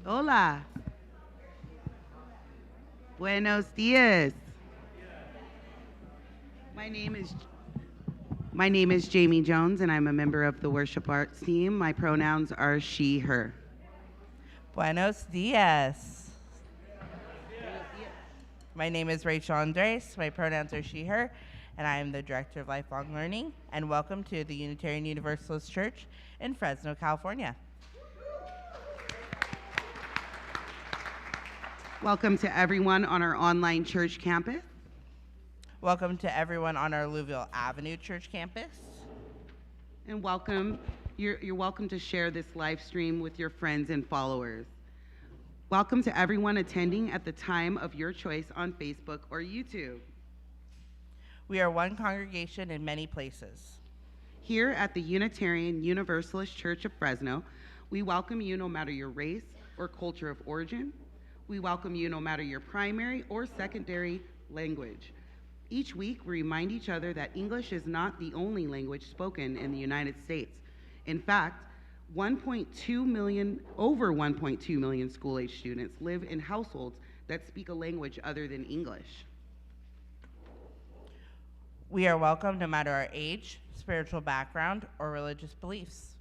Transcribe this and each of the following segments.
Hola. Buenos dias. My name is my name is Jamie Jones and I'm a member of the worship arts team. My pronouns are she, her. Buenos dias. My name is Rachel Andres. My pronouns are she, her, and I am the Director of Lifelong Learning. And welcome to the Unitarian Universalist Church in Fresno, California. Welcome to everyone on our online church campus. Welcome to everyone on our Alluvial Avenue church campus. And welcome, you're welcome to share this live stream with your friends and followers. Welcome to everyone attending at the time of your choice on Facebook or YouTube. We are one congregation in many places. Here at the Unitarian Universalist Church of Fresno, we welcome you no matter your race or culture of origin. We welcome you no matter your primary or secondary language. Each week, we remind each other that English is not the only language spoken in the United States. In fact, over 1.2 million school-age students live in households that speak a language other than English. We are welcome no matter our age, spiritual background, or religious beliefs.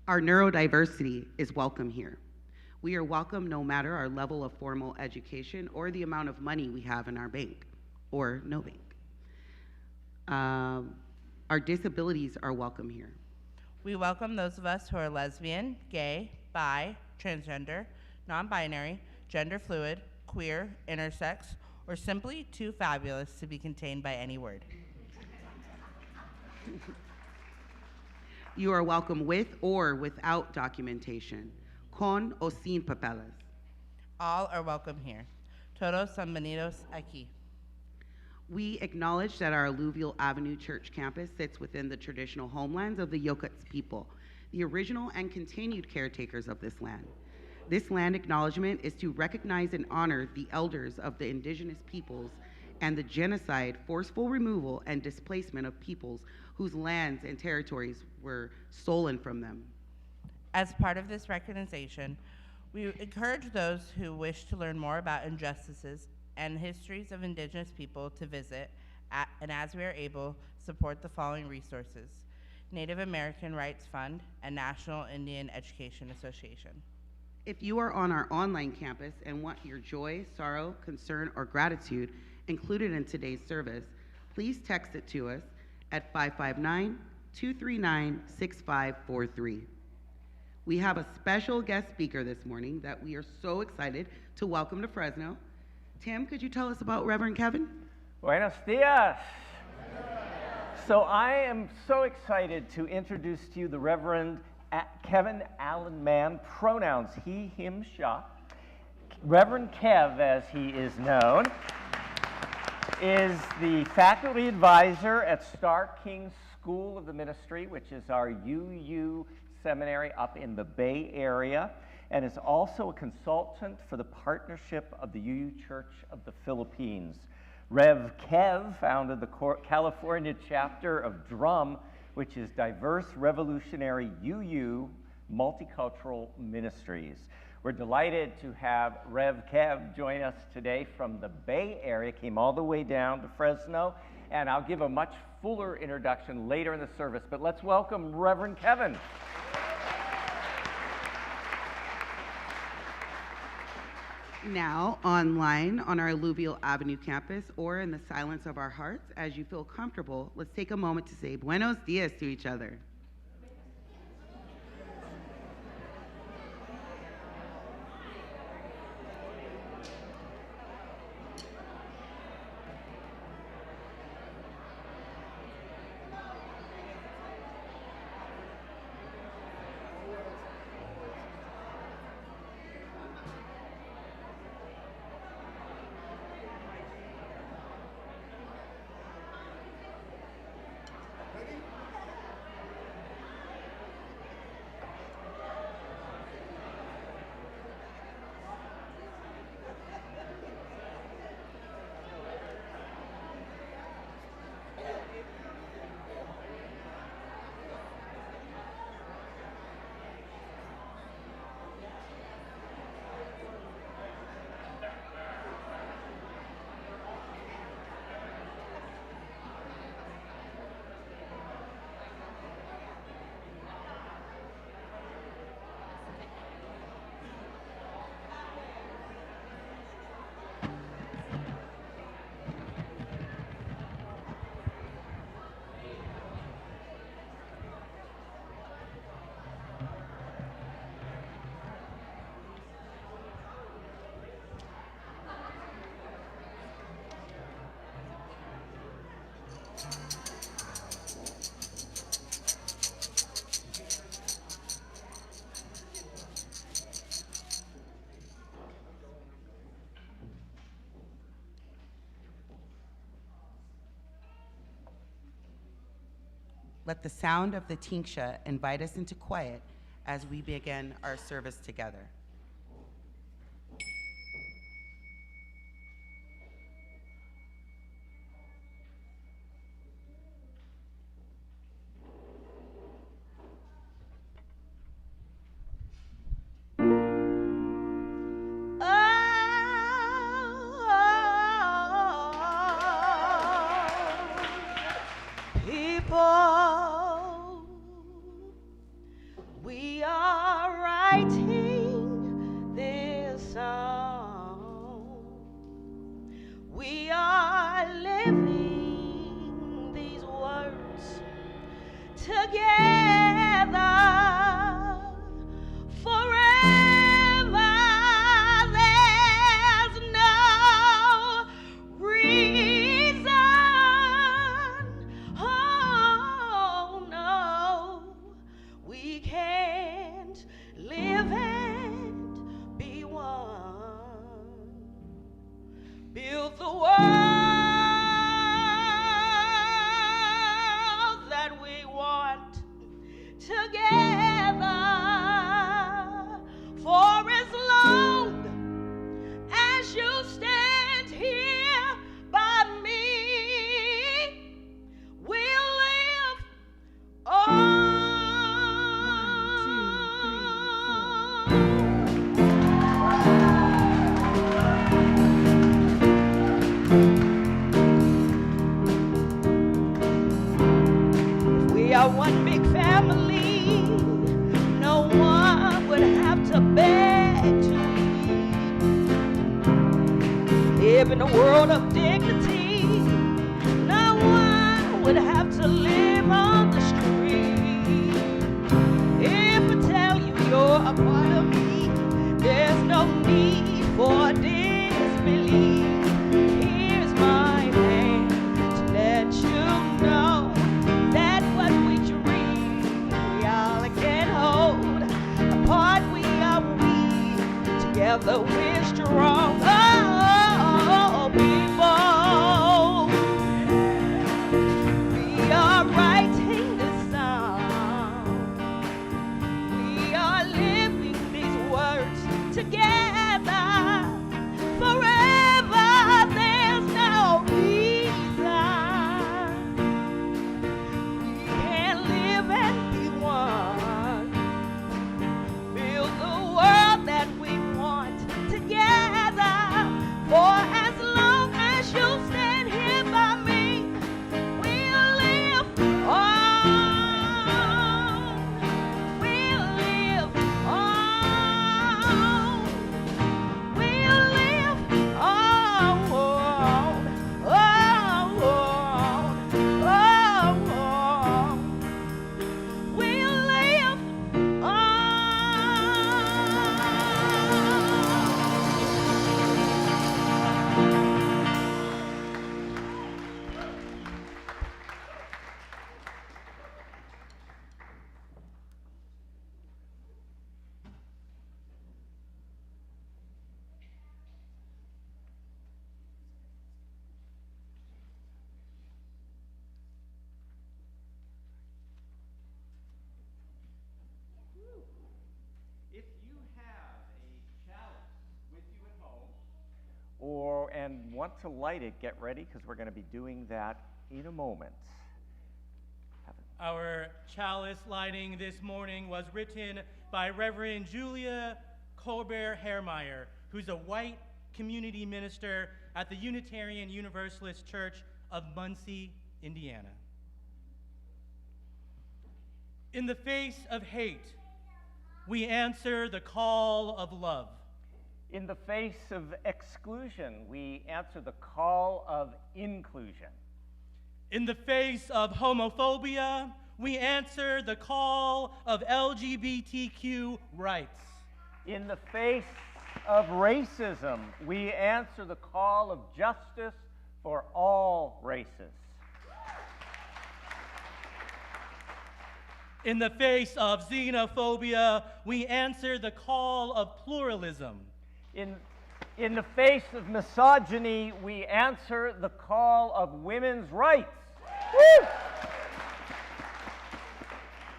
Our neurodiversity is welcome here. We are welcome no matter our level of formal education or the amount of money we have in our bank, or no bank. Our disabilities are welcome here. We welcome those of us who are lesbian, gay, bi, transgender, non-binary, gender fluid, queer, intersex, or simply too fabulous to be contained by any word. You are welcome with or without documentation, con o sin papeles. All are welcome here. Todos son bienvenidos aquí. We acknowledge that our Alluvial Avenue Church campus sits within the traditional homelands of the Yokuts people, the original and continued caretakers of this land. This land acknowledgement is to recognize and honor the elders of the indigenous peoples and the genocide, forceful removal, and displacement of peoples whose lands and territories were stolen from them. As part of this recognition, we encourage those who wish to learn more about injustices and histories of indigenous people to visit, and as we are able, support the following resources: Native American Rights Fund and National Indian Education Association. If you are on our online campus and want your joy, sorrow, concern, or gratitude included in today's service, please text it to us at 559-239-6543. We have a special guest speaker this morning that we are so excited to welcome to Fresno. Tim, could you tell us about Reverend Kevin? Buenos dias. So I am so excited to introduce to you the Reverend Kevin Allen Mann, pronouns he, him, sha. Reverend Kev, as he is known, is the faculty advisor at Star King School of the Ministry, which is our UU seminary up in the Bay Area, and is also a consultant for the partnership of the UU Church of the Philippines. Rev Kev founded the California chapter of DRUM, which is Diverse Revolutionary UU Multicultural Ministries. We're delighted to have Rev Kev join us today from the Bay Area, came all the way down to Fresno, and I'll give a much fuller introduction later in the service, but let's welcome Reverend Kevin. Now, online on our Alluvial Avenue campus or in the silence of our hearts, as you feel comfortable, let's take a moment to say buenos dias to each other. Let the sound of the tinksha invite us into quiet as we begin our service together. We are writing this song. We are living these words together forever. There's no reason, oh no, we can't live and be one. Build the world that we want together for as long as you stand here by me. We'll live on. We are one big family. No one would have to beg to eat. Live in a world of dignity. No one would have to live on the street. If I tell you you're a part of me, there's no need for disbelief. Here's my hand to let you know that what we dream, we all can hold. Apart we are weak, together we're strong. Oh, people, we are writing this song. We are living these words together forever. There's no reason we can't live and be one. Build the world that we want together for as long as you stand here by me. We'll live on. We'll live on. We'll live on. Oh, oh, oh, oh. We'll live on. If you have a chalice with you at home, and want to light it, get ready, because we're going to be doing that in a moment. Our chalice lighting this morning was written by Reverend Julia Colbert-Hermeyer, who's a white community minister at the Unitarian Universalist Church of Muncie, Indiana. In the face of hate, we answer the call of love. In the face of exclusion, we answer the call of inclusion. In the face of homophobia, we answer the call of LGBTQ rights. In the face of racism, we answer the call of justice for all races. In the face of xenophobia, we answer the call of pluralism. In the face of misogyny, we answer the call of women's rights. Woo!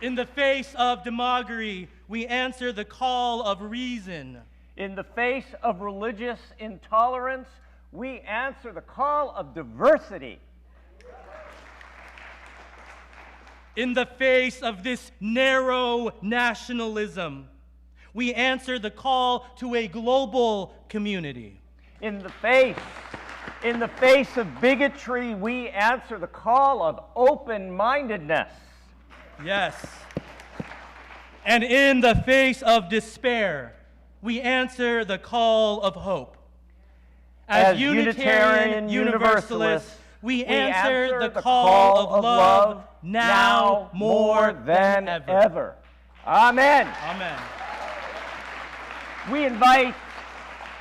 In the face of demagoguery, we answer the call of reason. In the face of religious intolerance, we answer the call of diversity. In the face of this narrow nationalism, we answer the call to a global community. In the face of bigotry, we answer the call of open-mindedness. Yes. And in the face of despair, we answer the call of hope. As Unitarian Universalists, we answer the call of love now more than ever. Amen. Amen. We invite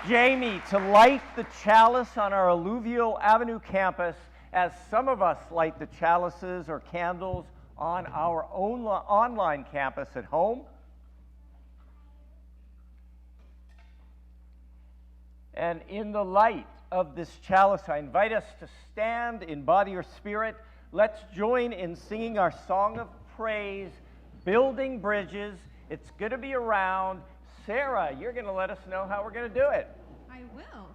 Jamie to light the chalice on our Alluvial Avenue campus as some of us light the chalices or candles on our own online campus at home. And in the light of this chalice, I invite us to stand in body or spirit. Let's join in singing our song of praise, Building Bridges. It's going to be around. Sarah, you're going to let us know how we're going to do it. I will.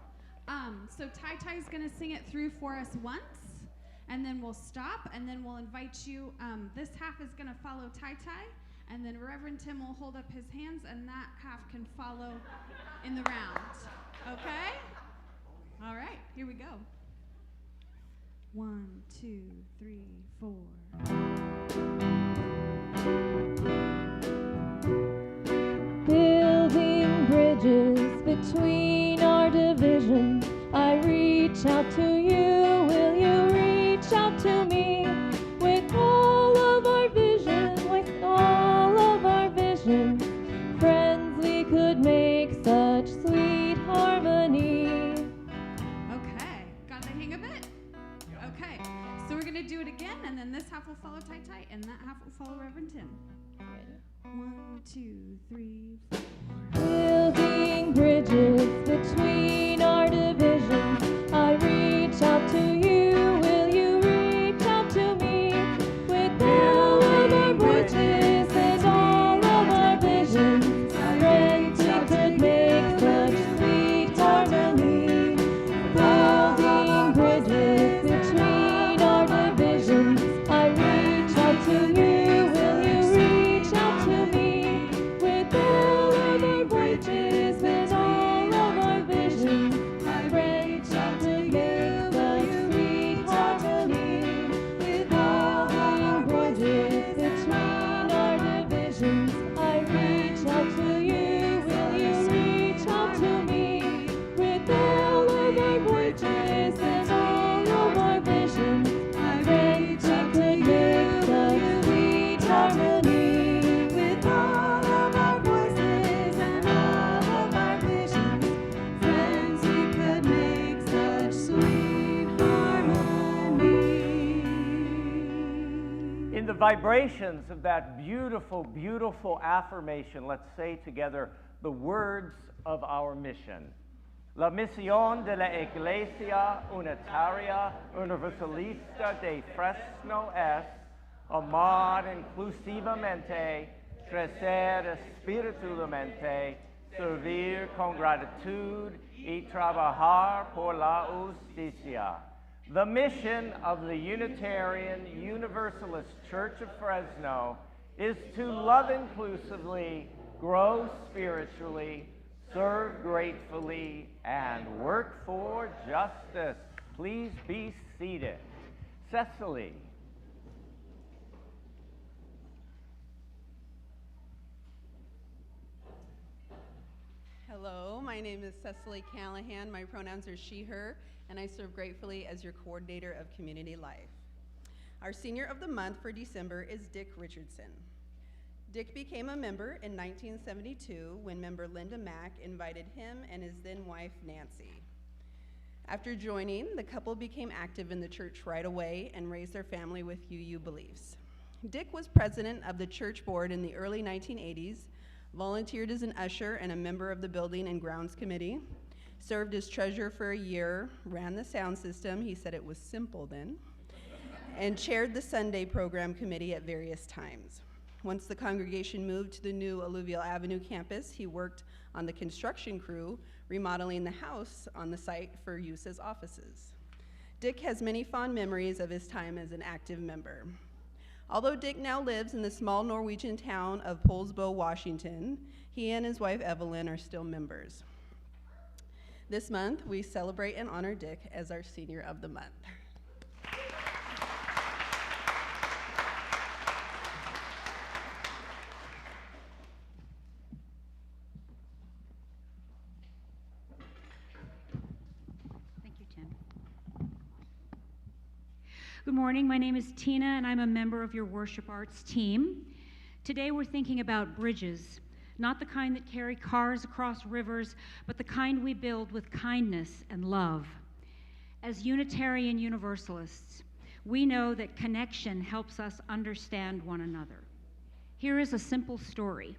So Tai Tai's going to sing it through for us once, and then we'll stop, and then we'll invite you. This half is going to follow Tai Tai, and then Reverend Tim will hold up his hands, and that half can follow in the round. Okay? All right, here we go. 1, 2, 3, 4. Building bridges between our divisions. I reach out to you, will you reach out to me? With all of our vision, with all of our vision, friends, we could make such sweet harmony. Okay, got the hang of it? Okay, so we're gonna do it again, and then this half will follow Tai Tai, and that half will follow Reverend Tim. 1, 2, 3, 4. Building bridges between our divisions. I reach out to you, will you reach out to me? With all of our bridges and all of our visions, friends, we could make such sweet harmony. Building bridges between our divisions. I reach out to you, will you reach out to me? With all of our bridges and all of our visions, friends, we could make such sweet harmony. With building bridges between our divisions, I reach out to you, will you reach out to me? With all of our bridges and all of our visions, friends, we could make such sweet harmony. With all of our voices and all of our visions, friends, we could make such sweet harmony. In the vibrations of that beautiful, beautiful affirmation, let's say together the words of our mission. La misión de la Iglesia Unitaria Universalista de Fresno es amar inclusivamente, crecer espiritualmente, servir con gratitud y trabajar por la justicia. The mission of the Unitarian Universalist Church of Fresno is to love inclusively, grow spiritually, serve gratefully, and work for justice. Please be seated. Cecily. Hello, my name is Cecily Callahan. My pronouns are she, her, and I serve gratefully as your coordinator of community life. Our senior of the month for December is Dick Richardson. Dick became a member in 1972 when member Linda Mack invited him and his then wife Nancy. After joining, the couple became active in the church right away and raised their family with UU beliefs. Dick was president of the church board in the early 1980s, volunteered as an usher and a member of the building and grounds committee, served as treasurer for a year, ran the sound system, he said it was simple then, and chaired the Sunday program committee at various times. Once the congregation moved to the new Alluvial Avenue campus, he worked on the construction crew, remodeling the house on the site for use as offices. Dick has many fond memories of his time as an active member. Although Dick now lives in the small Norwegian town of Poulsbo, Washington, he and his wife Evelyn are still members. This month, we celebrate and honor Dick as our Senior of the Month. Thank you, Tim. Good morning. My name is Tina, and I'm a member of your worship arts team. Today, we're thinking about bridges. Not the kind that carry cars across rivers, but the kind we build with kindness and love. As Unitarian Universalists, we know that connection helps us understand one another. Here is a simple story.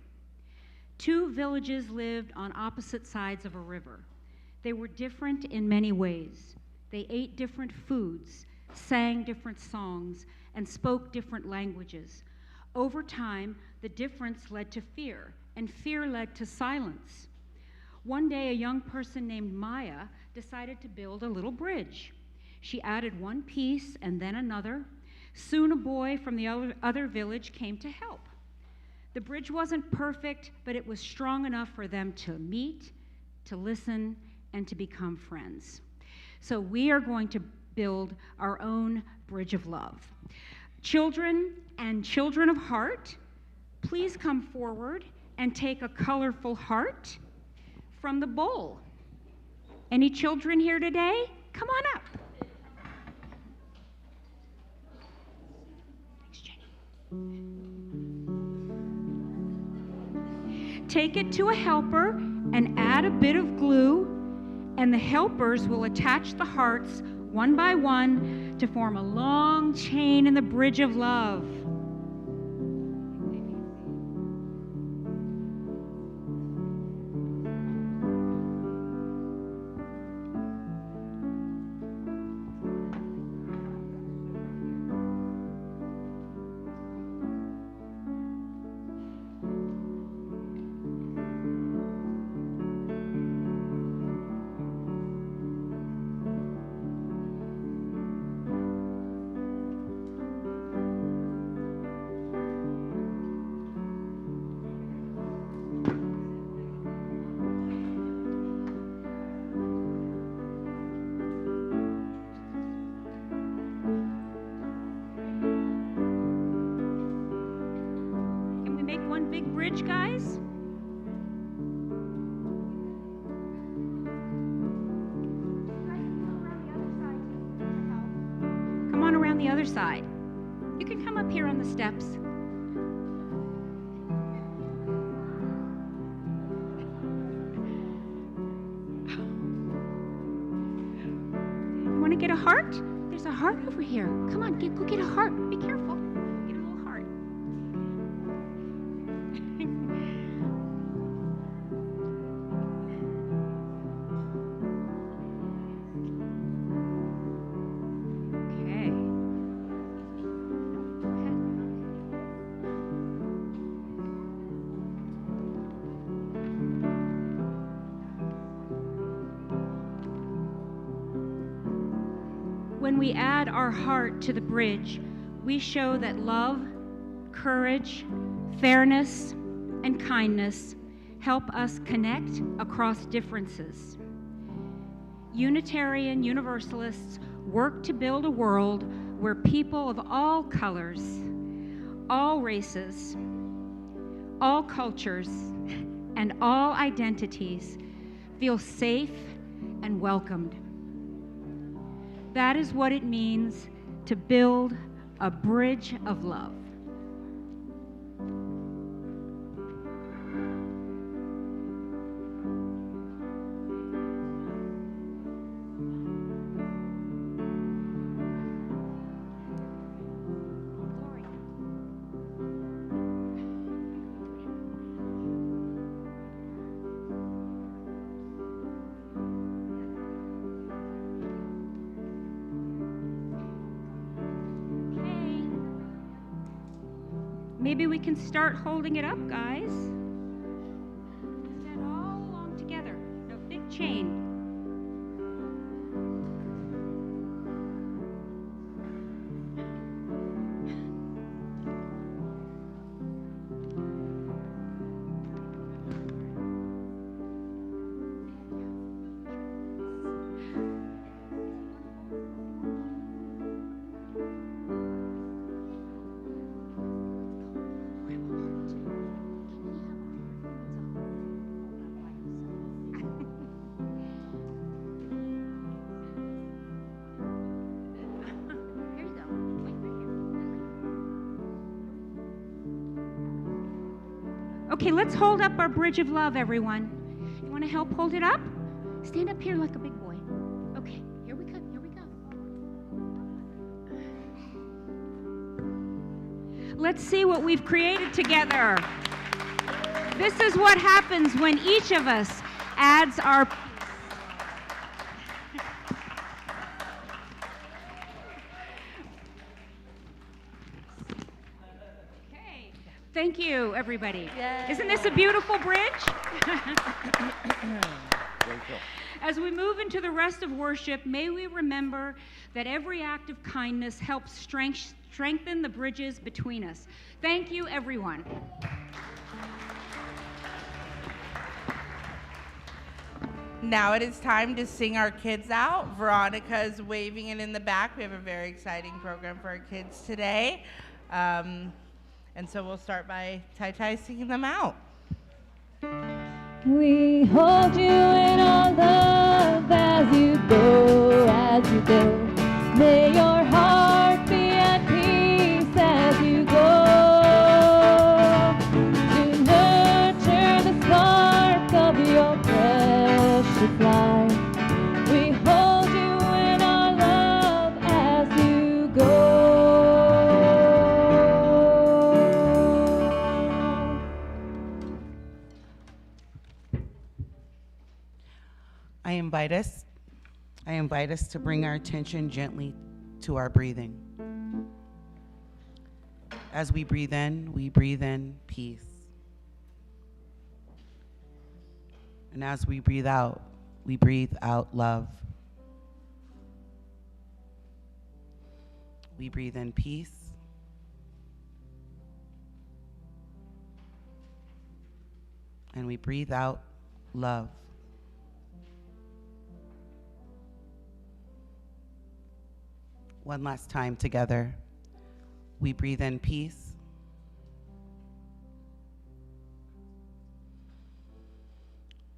Two villages lived on opposite sides of a river. They were different in many ways. They ate different foods, sang different songs, and spoke different languages. Over time, the difference led to fear, and fear led to silence. One day, a young person named Maya decided to build a little bridge. She added one piece and then another. Soon, a boy from the other village came to help. The bridge wasn't perfect, but it was strong enough for them to meet, to listen, and to become friends. So we are going to build our own bridge of love. Children and children of heart, please come forward and take a colorful heart from the bowl. Any children here today? Come on up. Thanks, Jenny. Take it to a helper and add a bit of glue, and the helpers will attach the hearts one by one to form a long chain in the bridge of love. Bridge, guys? Come on around the other side. You can come up here on the steps. You want to get a heart? There's a heart over here. Come on, go get a heart. Be careful. Get a little heart. When we add our heart to the bridge, we show that love, courage, fairness, and kindness help us connect across differences. Unitarian Universalists work to build a world where people of all colors, all races, all cultures, and all identities feel safe and welcomed. That is what it means to build a bridge of love. Maybe we can start holding it up, guys. Stand all along together. No big chain. Okay, let's hold up our bridge of love, everyone. You want to help hold it up? Stand up here like a big boy. Okay, here we go. Let's see what we've created together. This is what happens when each of us adds our Thank you, everybody. Yay. Isn't this a beautiful bridge? As we move into the rest of worship, may we remember that every act of kindness helps strengthen the bridges between us. Thank you, everyone. Now it is time to sing our kids out. Veronica's waving it in the back. We have a very exciting program for our kids today. And so we'll start by Tai singing them out. We hold you in our love as you go, as you go. May your heart be at peace as you go. To nurture the spark of your precious life. We hold you in our love as you go. I invite us to bring our attention gently to our breathing. As we breathe in peace. And as we breathe out love. We breathe in peace. And we breathe out love. One last time together. We breathe in peace.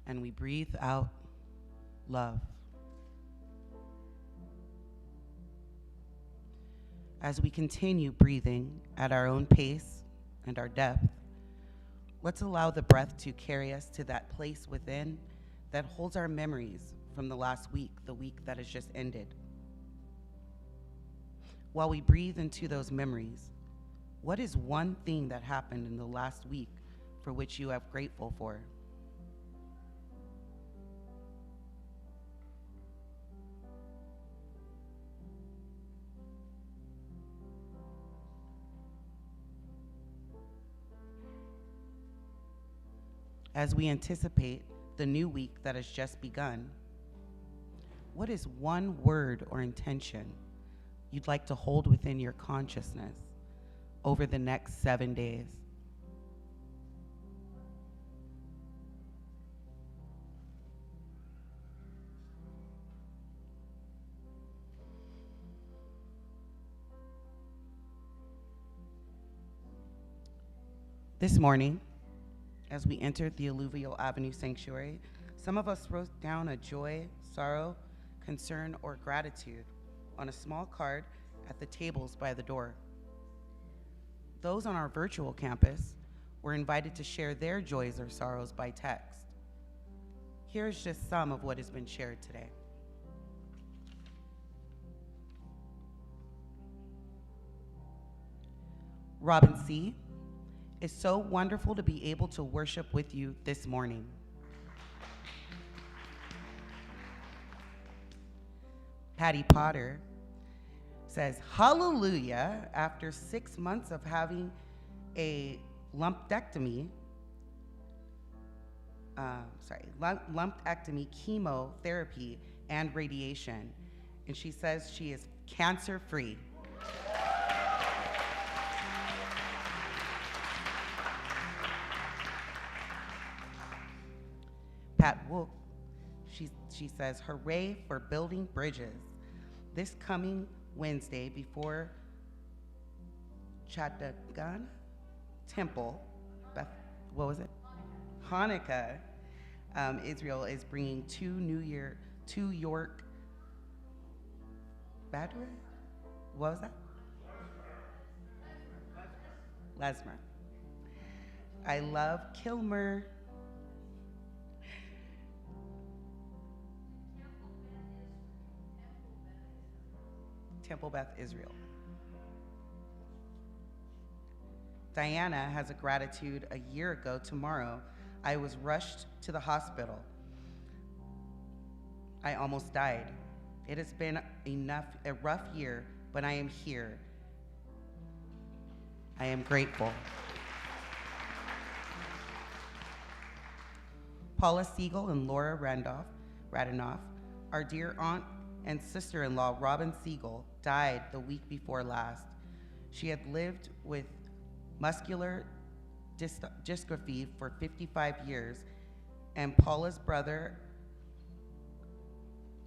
And we breathe out love. As we continue breathing at our own pace and our depth, let's allow the breath to carry us to that place within that holds our memories from the last week, the week that has just ended. While we breathe into those memories, what is one thing that happened in the last week for which you are grateful for? As we anticipate the new week that has just begun, what is one word or intention you'd like to hold within your consciousness over the next 7 days? This morning, as we entered the Alluvial Avenue Sanctuary, some of us wrote down a joy, sorrow, concern, or gratitude on a small card at the tables by the door. Those on our virtual campus were invited to share their joys or sorrows by text. Here's just some of what has been shared today. Robin C., it's so wonderful to be able to worship with you this morning. Patty Potter says, hallelujah, after 6 months of having a lumpectomy, lumpectomy, chemotherapy, and radiation. And she says she is cancer-free. Pat Wook, she says, hooray for building bridges. This coming Wednesday before Chautauqua Temple, Hanukkah, Israel is bringing two York, Badway? What was that? Lesmer. I love Kilmer. Temple Beth Israel. Diana has a gratitude. A year ago tomorrow, I was rushed to the hospital. I almost died. It has been a rough year, but I am here. I am grateful. Paula Siegel and Laura Radanoff, our dear aunt and sister-in-law, Robin Siegel, died the week before last. She had lived with muscular dystrophy for 55 years, and Paula's brother,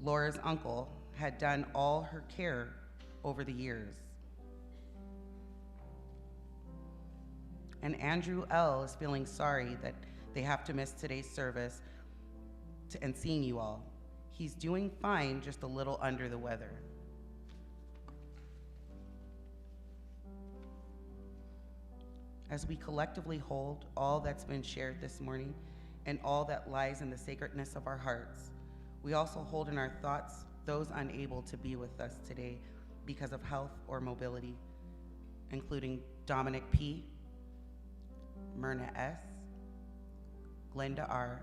Laura's uncle, had done all her care over the years. And Andrew L. is feeling sorry that they have to miss today's service and seeing you all. He's doing fine, just a little under the weather. As we collectively hold all that's been shared this morning and all that lies in the sacredness of our hearts, we also hold in our thoughts those unable to be with us today because of health or mobility, including Dominic P., Myrna S., Glenda R.,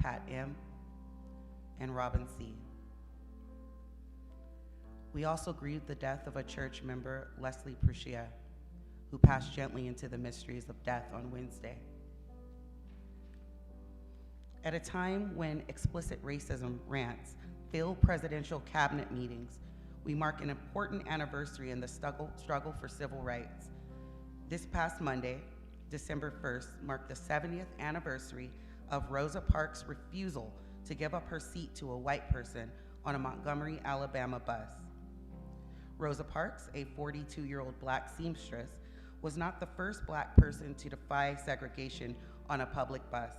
Pat M., and Robin C. We also grieve the death of a church member, Leslie Prushia, who passed gently into the mysteries of death on Wednesday. At a time when explicit racism rants fill presidential cabinet meetings, we mark an important anniversary in the struggle for civil rights. This past Monday, December 1st, marked the 70th anniversary of Rosa Parks' refusal to give up her seat to a white person on a Montgomery, Alabama bus. Rosa Parks, a 42-year-old black seamstress, was not the first black person to defy segregation on a public bus,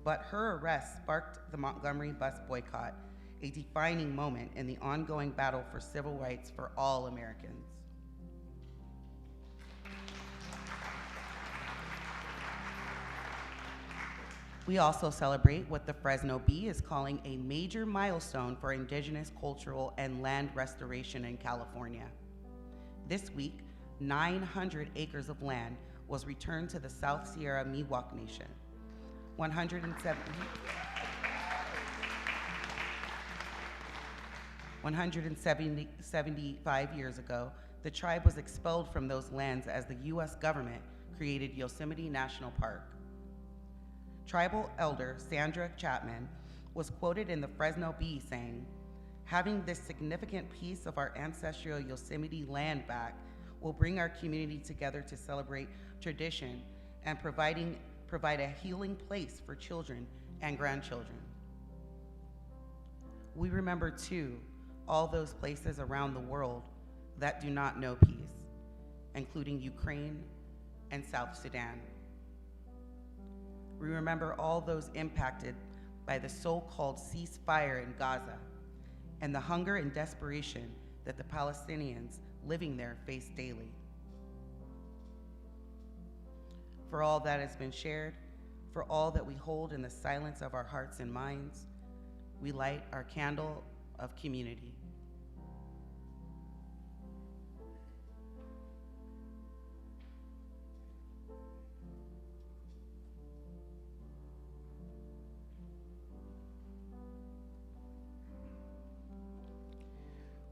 but her arrest sparked the Montgomery bus boycott, a defining moment in the ongoing battle for civil rights for all Americans. We also celebrate what the Fresno Bee is calling a major milestone for indigenous cultural and land restoration in California. This week, 900 acres of land was returned to the South Sierra Miwok Nation. 175 years ago, the tribe was expelled from those lands as the U.S. government created Yosemite National Park. Tribal elder Sandra Chapman was quoted in the Fresno Bee saying, "Having this significant piece of our ancestral Yosemite land back will bring our community together to celebrate tradition and provide a healing place for children and grandchildren." We remember, too, all those places around the world that do not know peace, including Ukraine and South Sudan. We remember all those impacted by the so-called ceasefire in Gaza and the hunger and desperation that the Palestinians living there face daily. For all that has been shared, for all that we hold in the silence of our hearts and minds, we light our candle of community.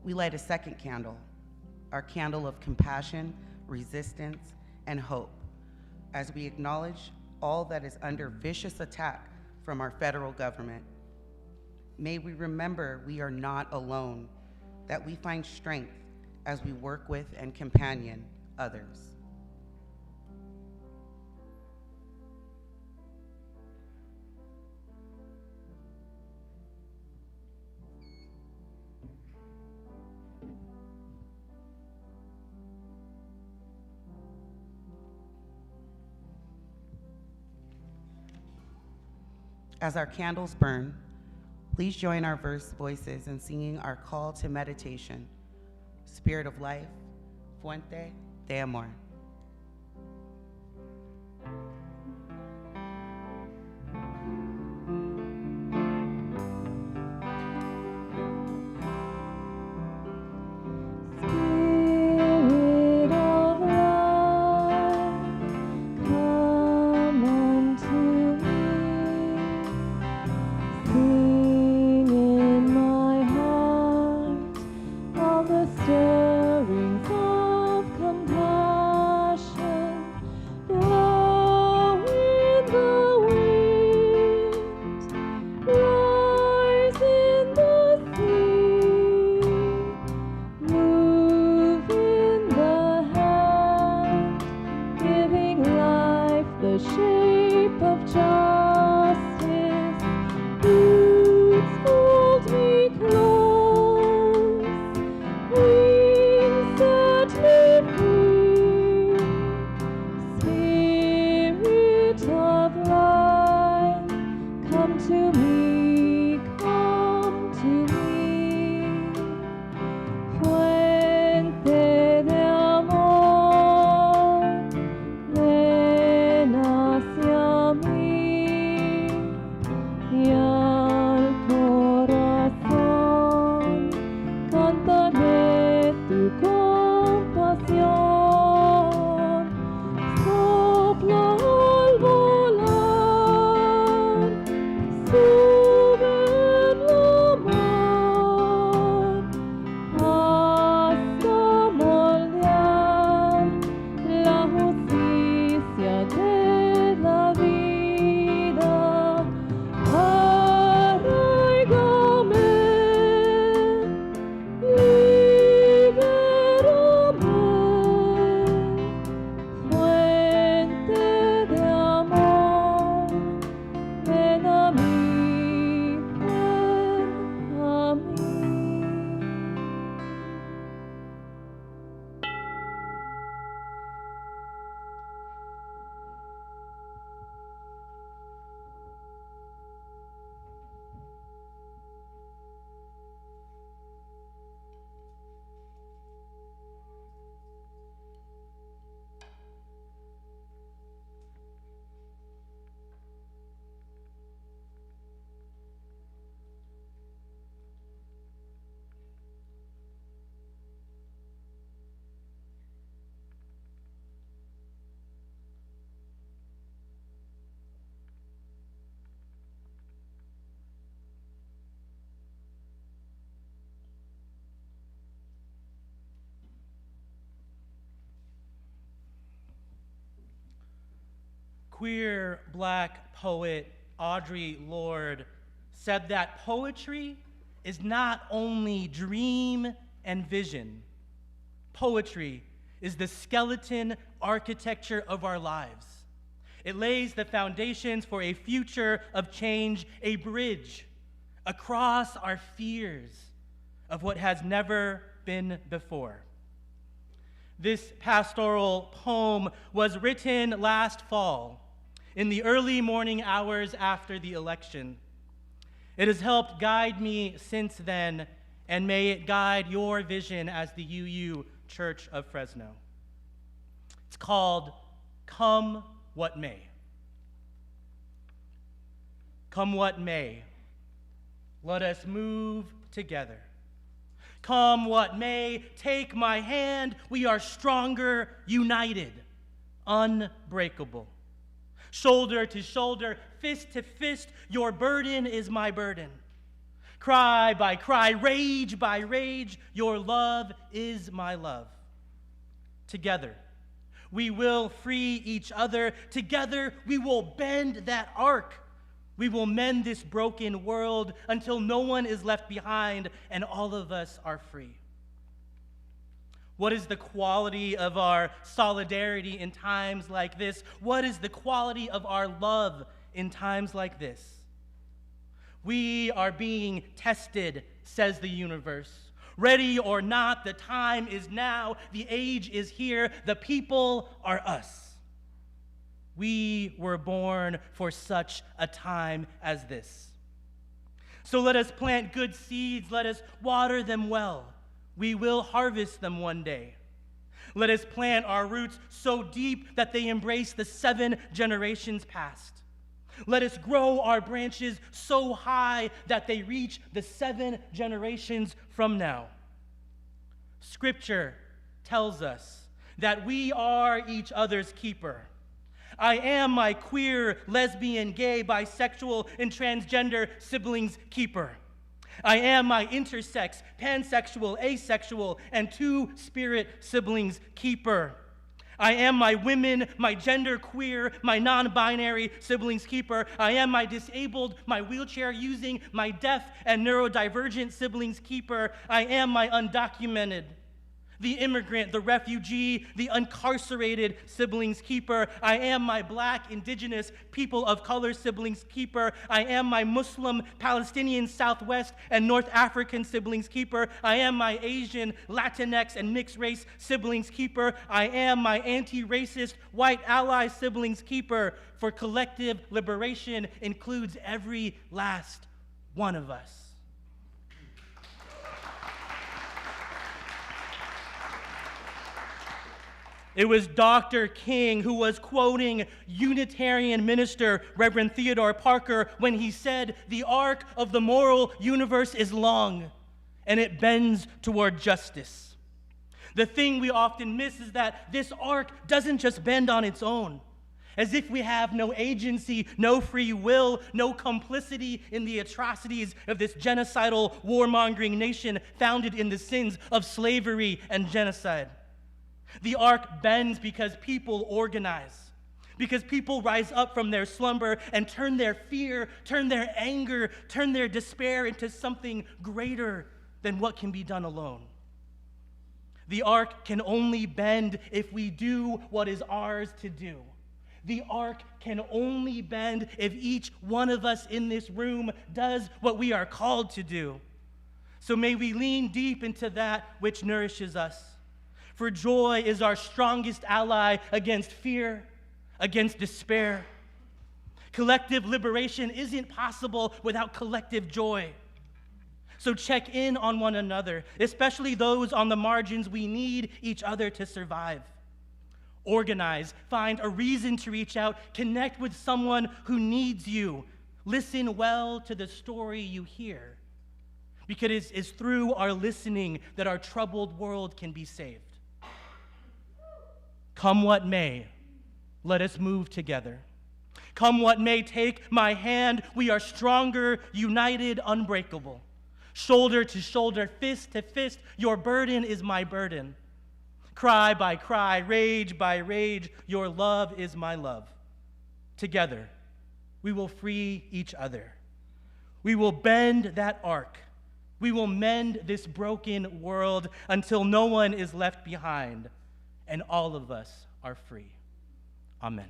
We light a second candle, our candle of compassion, resistance, and hope as we acknowledge all that is under vicious attack from our federal government. May we remember we are not alone, that we find strength as we work with and companion others. As our candles burn, please join our voices in singing our call to meditation, Spirit of Life, Fuente de Amor. Spirit of life, come unto me. Sing in my heart all the stirrings of compassion. Blow in the wind, rise in the sea, move in the hand, giving life the shape of justice. Roots hold me close, wings set me free. Spirit of life, come to me, come to me. Fuente de amor, ven hacia mí y al corazón cantaré tu compasión. Sopla al volar, sube en la mar, hasta moldear la justicia de la vida. Arraigame, libérame, fuente de amor, ven a mí, ven a mí. Queer Black poet Audre Lorde said that poetry is not only dream and vision. Poetry is the skeleton architecture of our lives. It lays the foundations for a future of change, a bridge across our fears of what has never been before. This pastoral poem was written last fall, in the early morning hours after the election. It has helped guide me since then, and may it guide your vision as the UU Church of Fresno. It's called Come What May. Come what may, let us move together. Come what may, take my hand, we are stronger, united, unbreakable. Shoulder to shoulder, fist to fist, your burden is my burden. Cry by cry, rage by rage, your love is my love. Together, We will free each other. Together, we will bend that arc. We will mend this broken world until no one is left behind and all of us are free. What is the quality of our solidarity in times like this? What is the quality of our love in times like this? We are being tested, says the universe. Ready or not, the time is now. The age is here. The people are us. We were born for such a time as this. So let us plant good seeds. Let us water them well. We will harvest them one day. Let us plant our roots so deep that they embrace the 7 generations past. Let us grow our branches so high that they reach the 7 generations from now. Scripture tells us that we are each other's keeper. I am my queer, lesbian, gay, bisexual, and transgender siblings' keeper. I am my intersex, pansexual, asexual, and two-spirit siblings' keeper. I am my women, my genderqueer, my non-binary siblings' keeper. I am my disabled, my wheelchair-using, my deaf and neurodivergent siblings' keeper. I am my undocumented, the immigrant, the refugee, the incarcerated siblings' keeper. I am my Black, Indigenous, people of color siblings' keeper. I am my Muslim, Palestinian, Southwest, and North African siblings' keeper. I am my Asian, Latinx, and mixed race siblings' keeper. I am my anti-racist, white ally siblings' keeper. For collective liberation includes every last one of us. It was Dr. King who was quoting Unitarian minister Reverend Theodore Parker when he said, "The arc of the moral universe is long, and it bends toward justice." The thing we often miss is that this arc doesn't just bend on its own, as if we have no agency, no free will, no complicity in the atrocities of this genocidal, warmongering nation founded in the sins of slavery and genocide. The arc bends because people organize, because people rise up from their slumber and turn their fear, turn their anger, turn their despair into something greater than what can be done alone. The arc can only bend if we do what is ours to do. The arc can only bend if each one of us in this room does what we are called to do. So may we lean deep into that which nourishes us. For joy is our strongest ally against fear, against despair. Collective liberation isn't possible without collective joy. So check in on one another, especially those on the margins. We need each other to survive. Organize, find a reason to reach out, connect with someone who needs you. Listen well to the story you hear, because it's through our listening that our troubled world can be saved. Come what may, let us move together. Come what may, take my hand. We are stronger, united, unbreakable. Shoulder to shoulder, fist to fist, your burden is my burden. Cry by cry, rage by rage, your love is my love. Together, we will free each other. We will bend that arc. We will mend this broken world until no one is left behind and all of us are free. Amen.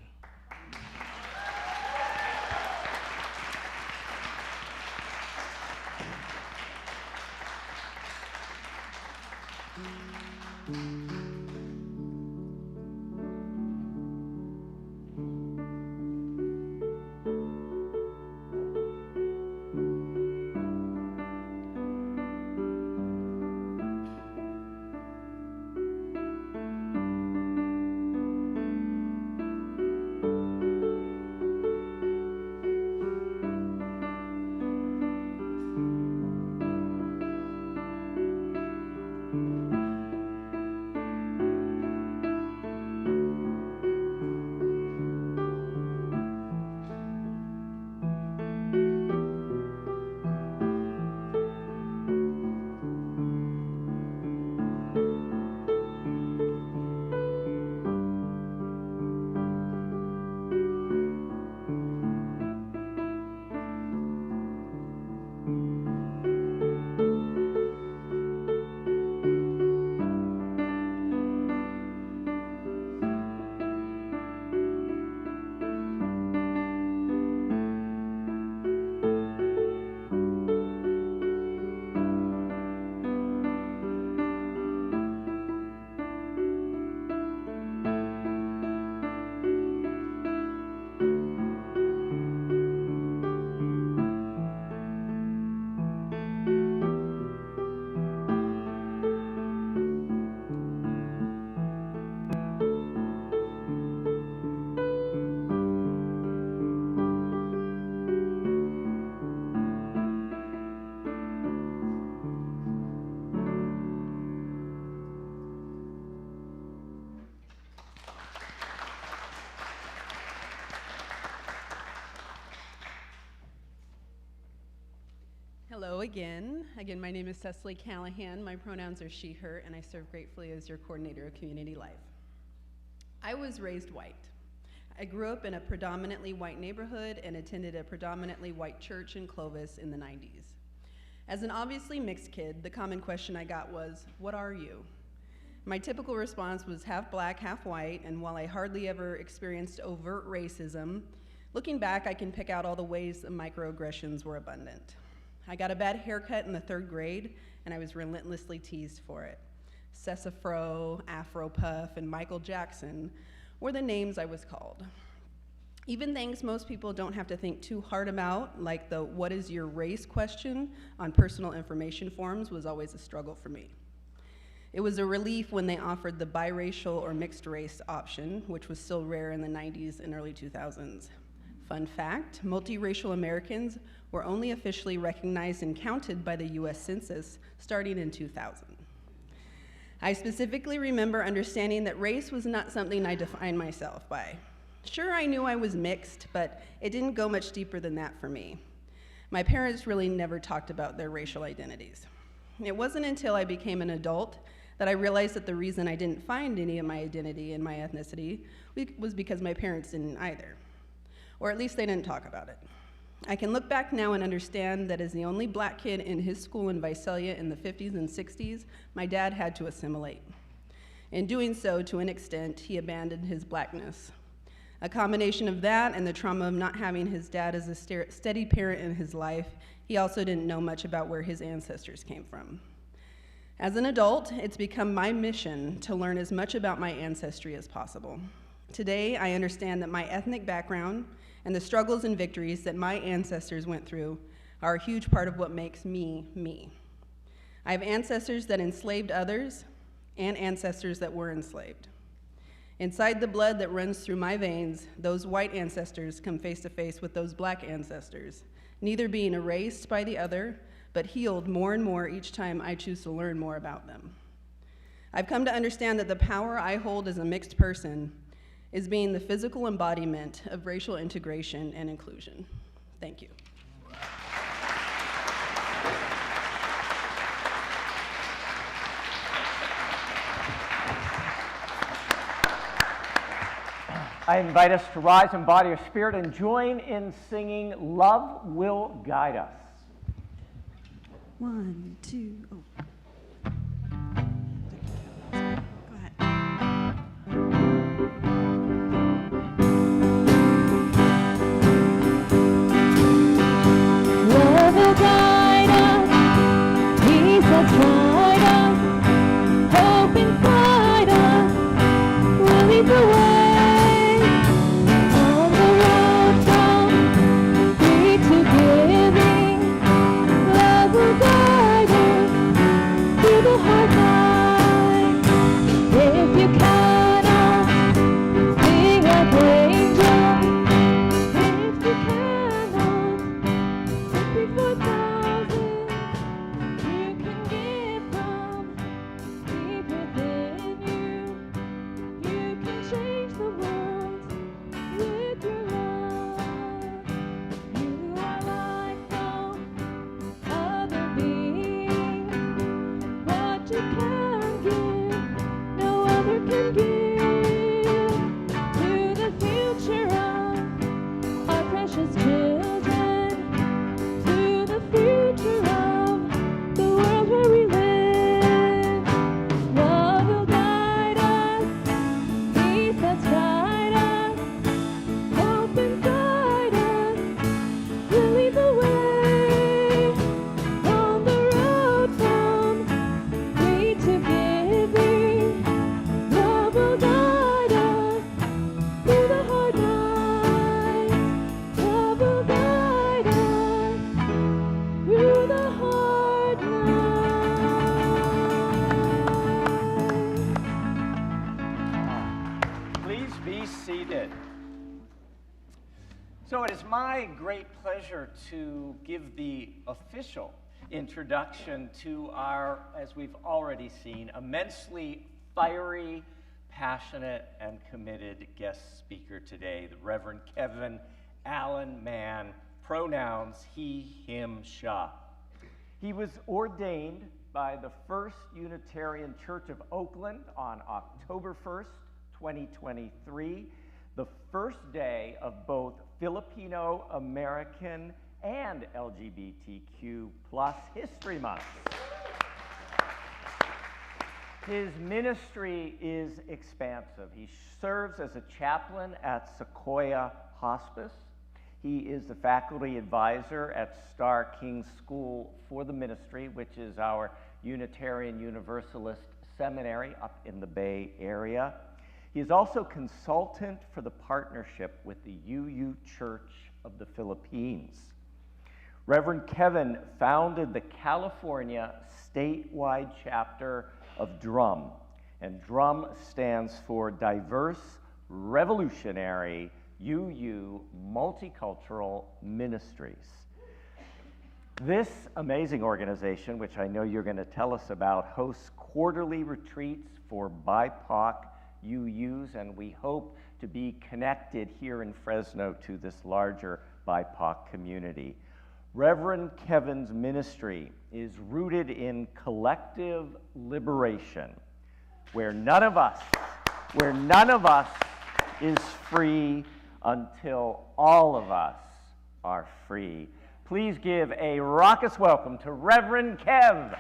Hello again. Again, my name is Cecily Callahan. My pronouns are she, her, and I serve gratefully as your coordinator of community life. I was raised white. I grew up in a predominantly white neighborhood and attended a predominantly white church in Clovis in the 90s. As an obviously mixed kid, the common question I got was, "What are you?" My typical response was half black, half white, and while I hardly ever experienced overt racism, looking back, I can pick out all the ways that microaggressions were abundant. I got a bad haircut in the 3rd grade, and I was relentlessly teased for it. Sessafro, Afro Puff, and Michael Jackson were the names I was called. Even things most people don't have to think too hard about, like the "what is your race" question on personal information forms, was always a struggle for me. It was a relief when they offered the biracial or mixed race option, which was still rare in the 90s and early 2000s. Fun fact, multiracial Americans were only officially recognized and counted by the US Census starting in 2000. I specifically remember understanding that race was not something I defined myself by. Sure, I knew I was mixed, but it didn't go much deeper than that for me. My parents really never talked about their racial identities. It wasn't until I became an adult that I realized that the reason I didn't find any of my identity in my ethnicity was because my parents didn't either. Or at least they didn't talk about it. I can look back now and understand that as the only black kid in his school in Visalia in the 50s and 60s, my dad had to assimilate. In doing so, to an extent, he abandoned his blackness. A combination of that and the trauma of not having his dad as a steady parent in his life, he also didn't know much about where his ancestors came from. As an adult, it's become my mission to learn as much about my ancestry as possible. Today, I understand that my ethnic background and the struggles and victories that my ancestors went through are a huge part of what makes me, me. I have ancestors that enslaved others and ancestors that were enslaved. Inside the blood that runs through my veins, those white ancestors come face to face with those black ancestors, neither being erased by the other, but healed more and more each time I choose to learn more about them. I've come to understand that the power I hold as a mixed person is being the physical embodiment of racial integration and inclusion. Thank you. I invite us to rise in body or spirit and join in singing "Love Will Guide Us." 1, 2, oh. Go ahead. Love will guide us, peace has guide us, hope inside us will lead the way. On the road from free to giving, love will guide us through the hard times. If you cannot sing like angels, if you cannot before thousands, you can give from deep within you. You can change the world with your love. You are like no other being. What you can give, no other can give. To the future of our precious children, to the future of the world where we live. Love will guide us, peace has guide us, hope inside us will lead the way. On the road from free to giving, love will guide us through the hard nights. Love will guide us through the hard nights. Please be seated. So it is my great pleasure to give the official introduction to our, as we've already seen, immensely fiery, passionate, and committed guest speaker today, the Reverend Kevin Allen Mann, pronouns he, him, sha. He was ordained by the First Unitarian Church of Oakland on October 1st, 2023, the first day of both Filipino American and LGBTQ+ History Month. His ministry is expansive. He serves as a chaplain at Sequoia Hospice. He is the faculty advisor at Star King School for the Ministry, which is our Unitarian Universalist seminary up in the Bay Area. He is also consultant for the partnership with the UU Church of the Philippines. Reverend Kevin founded the California statewide chapter of DRUM, and DRUM stands for Diverse Revolutionary UU Multicultural Ministries. This amazing organization, which I know you're going to tell us about, hosts quarterly retreats for BIPOC UUs, and we hope to be connected here in Fresno to this larger BIPOC community. Reverend Kevin's ministry is rooted in collective liberation, where none of us is free until all of us are free. Please give a raucous welcome to Reverend Kev.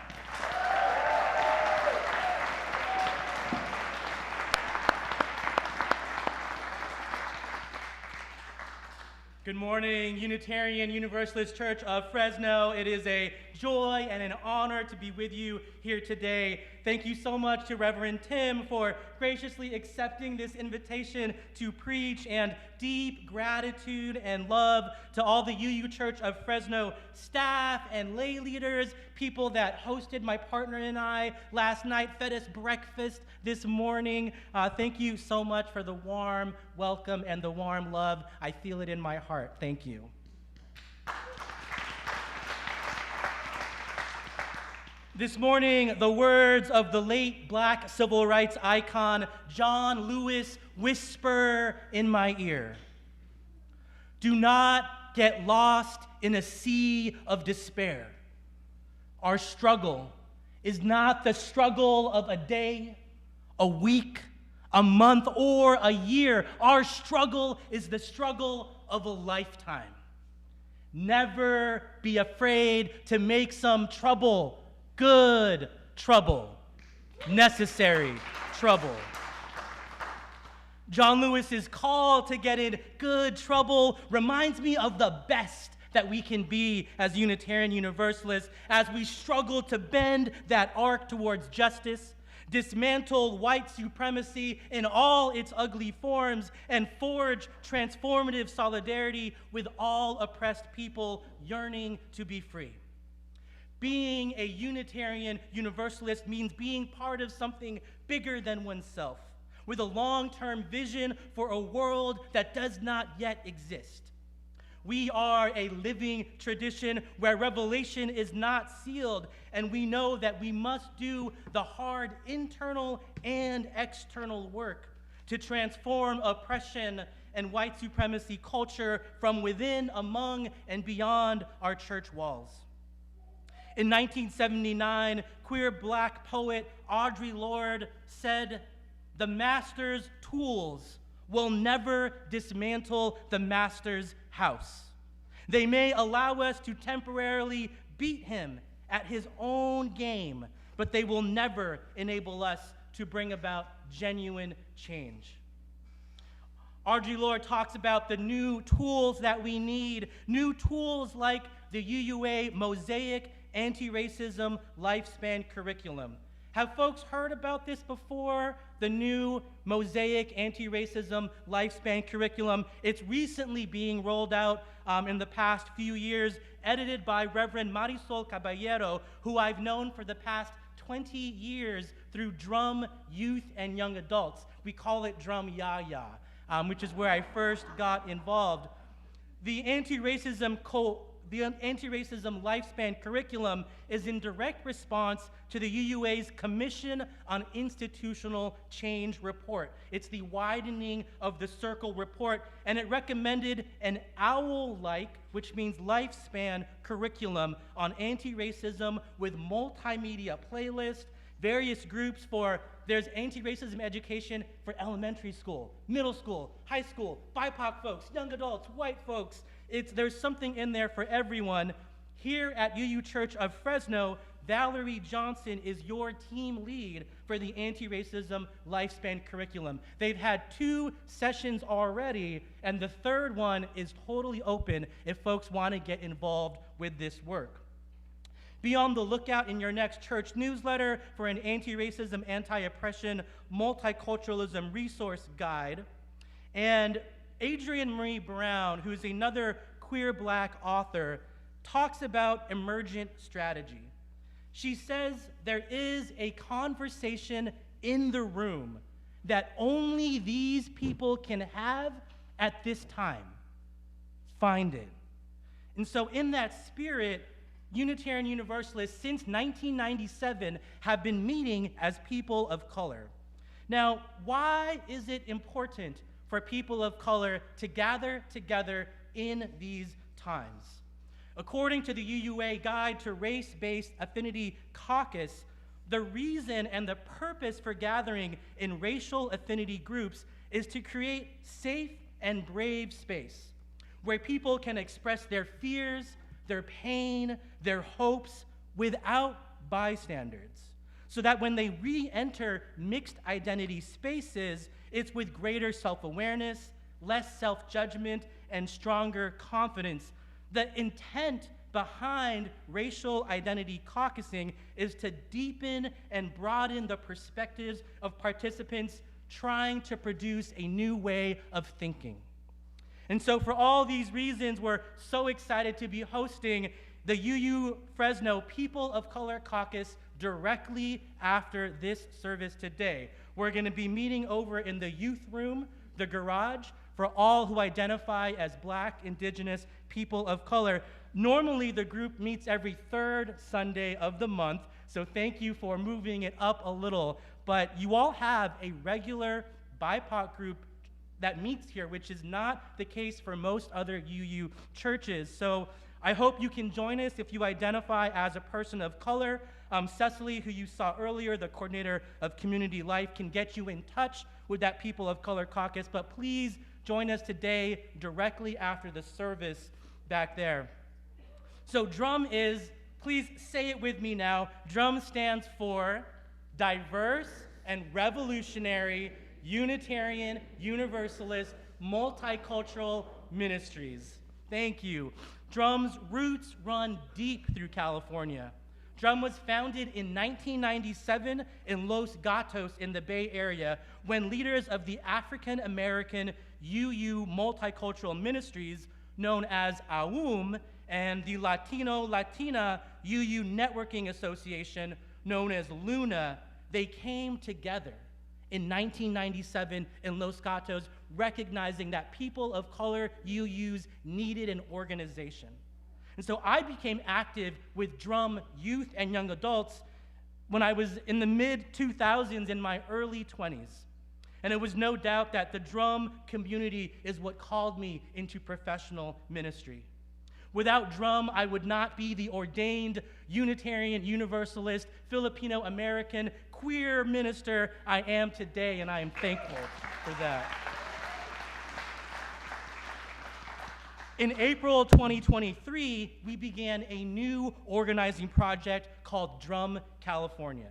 Good morning, Unitarian Universalist Church of Fresno. It is a joy and an honor to be with you here today. Thank you so much to Reverend Tim for graciously accepting this invitation to preach, and deep gratitude and love to all the UU Church of Fresno staff and lay leaders, people that hosted my partner and I last night, fed us breakfast this morning. Thank you so much for the warm welcome and the warm love. I feel it in my heart. Thank you. This morning, the words of the late Black civil rights icon John Lewis whisper in my ear. Do not get lost in a sea of despair. Our struggle is not the struggle of a day, a week, a month, or a year. Our struggle is the struggle of a lifetime. Never be afraid to make some trouble. Good trouble, necessary trouble. John Lewis's call to get in good trouble reminds me of the best that we can be as Unitarian Universalists as we struggle to bend that arc towards justice, dismantle white supremacy in all its ugly forms, and forge transformative solidarity with all oppressed people yearning to be free. Being a Unitarian Universalist means being part of something bigger than oneself, with a long-term vision for a world that does not yet exist. We are a living tradition where revelation is not sealed, and we know that we must do the hard internal and external work to transform oppression and white supremacy culture from within, among, and beyond our church walls. In 1979, queer Black poet Audre Lorde said, "The master's tools will never dismantle the master's house. They may allow us to temporarily beat him at his own game, but they will never enable us to bring about genuine change." Audre Lorde talks about the new tools that we need, new tools like the UUA Mosaic Anti-Racism Lifespan Curriculum. Have folks heard about this before? The new Mosaic Anti-Racism Lifespan Curriculum. It's recently being rolled out in the past few years, edited by Reverend Marisol Caballero, who I've known for the past 20 years through Drum Youth and Young Adults. We call it Drum Yaya, which is where I first got involved. The the anti-racism lifespan curriculum is in direct response to the UUA's Commission on Institutional Change report. It's the widening of the circle report, and it recommended an OWL-like, which means lifespan curriculum on anti-racism with multimedia playlists, various groups there's anti-racism education for elementary school, middle school, high school, BIPOC folks, young adults, white folks. There's something in there for everyone. Here at UU Church of Fresno, Valerie Johnson is your team lead for the anti-racism lifespan curriculum. They've had 2 sessions already, and the 3rd one is totally open if folks want to get involved with this work. Be on the lookout in your next church newsletter for an anti-racism, anti-oppression, multiculturalism resource guide. And Adrienne Marie Brown, who's another queer Black author, talks about emergent strategy. She says there is a conversation in the room that only these people can have at this time. Find it. And so in that spirit, Unitarian Universalists since 1997 have been meeting as people of color. Now, why is it important for people of color to gather together in these times? According to the UUA Guide to Race-Based Affinity Caucus, the reason and the purpose for gathering in racial affinity groups is to create safe and brave space where people can express their fears, their pain, their hopes without bystanders, so that when they re-enter mixed identity spaces, it's with greater self-awareness, less self-judgment, and stronger confidence. The intent behind racial identity caucusing is to deepen and broaden the perspectives of participants trying to produce a new way of thinking. And so for all these reasons, we're so excited to be hosting the UU Fresno People of Color Caucus directly after this service today. We're going to be meeting over in the youth room, the garage, for all who identify as Black, Indigenous, people of color. Normally, the group meets every 3rd Sunday of the month, so thank you for moving it up a little. But you all have a regular BIPOC group that meets here, which is not the case for most other UU churches. So I hope you can join us if you identify as a person of color. Cecily, who you saw earlier, the coordinator of community life, can get you in touch with that People of Color Caucus, but please join us today directly after the service back there. So DRUM is, please say it with me now, DRUM stands for Diverse and Revolutionary Unitarian, Universalist, Multicultural Ministries. Thank you. DRUM's roots run deep through California. DRUM was founded in 1997 in Los Gatos in the Bay Area when leaders of the African American UU Multicultural Ministries, known as AUM, and the Latino-Latina UU Networking Association, known as LUNA, they came together in 1997 in Los Gatos, recognizing that people of color UUs needed an organization. And so I became active with DRUM youth and young adults when I was in the mid-2000s, in my early 20s. And it was no doubt that the DRUM community is what called me into professional ministry. Without DRUM, I would not be the ordained Unitarian, Universalist, Filipino American, queer minister I am today, and I am thankful for that. In April 2023, we began a new organizing project called DRUM California.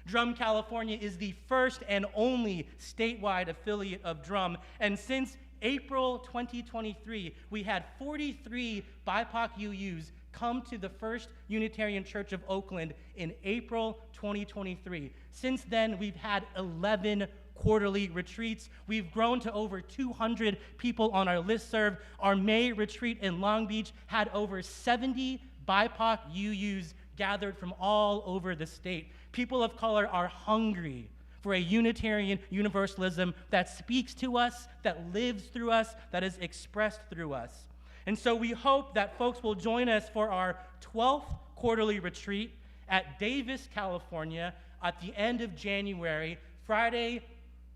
DRUM California is the first and only statewide affiliate of DRUM, and since April 2023, we had 43 BIPOC UUs come to the First Unitarian Church of Oakland in April 2023. Since then, we've had 11 quarterly retreats. We've grown to over 200 people on our listserv. Our May retreat in Long Beach had over 70 BIPOC UUs gathered from all over the state. People of color are hungry for a Unitarian Universalism that speaks to us, that lives through us, that is expressed through us. And so we hope that folks will join us for our 12th quarterly retreat at Davis, California at the end of January, Friday,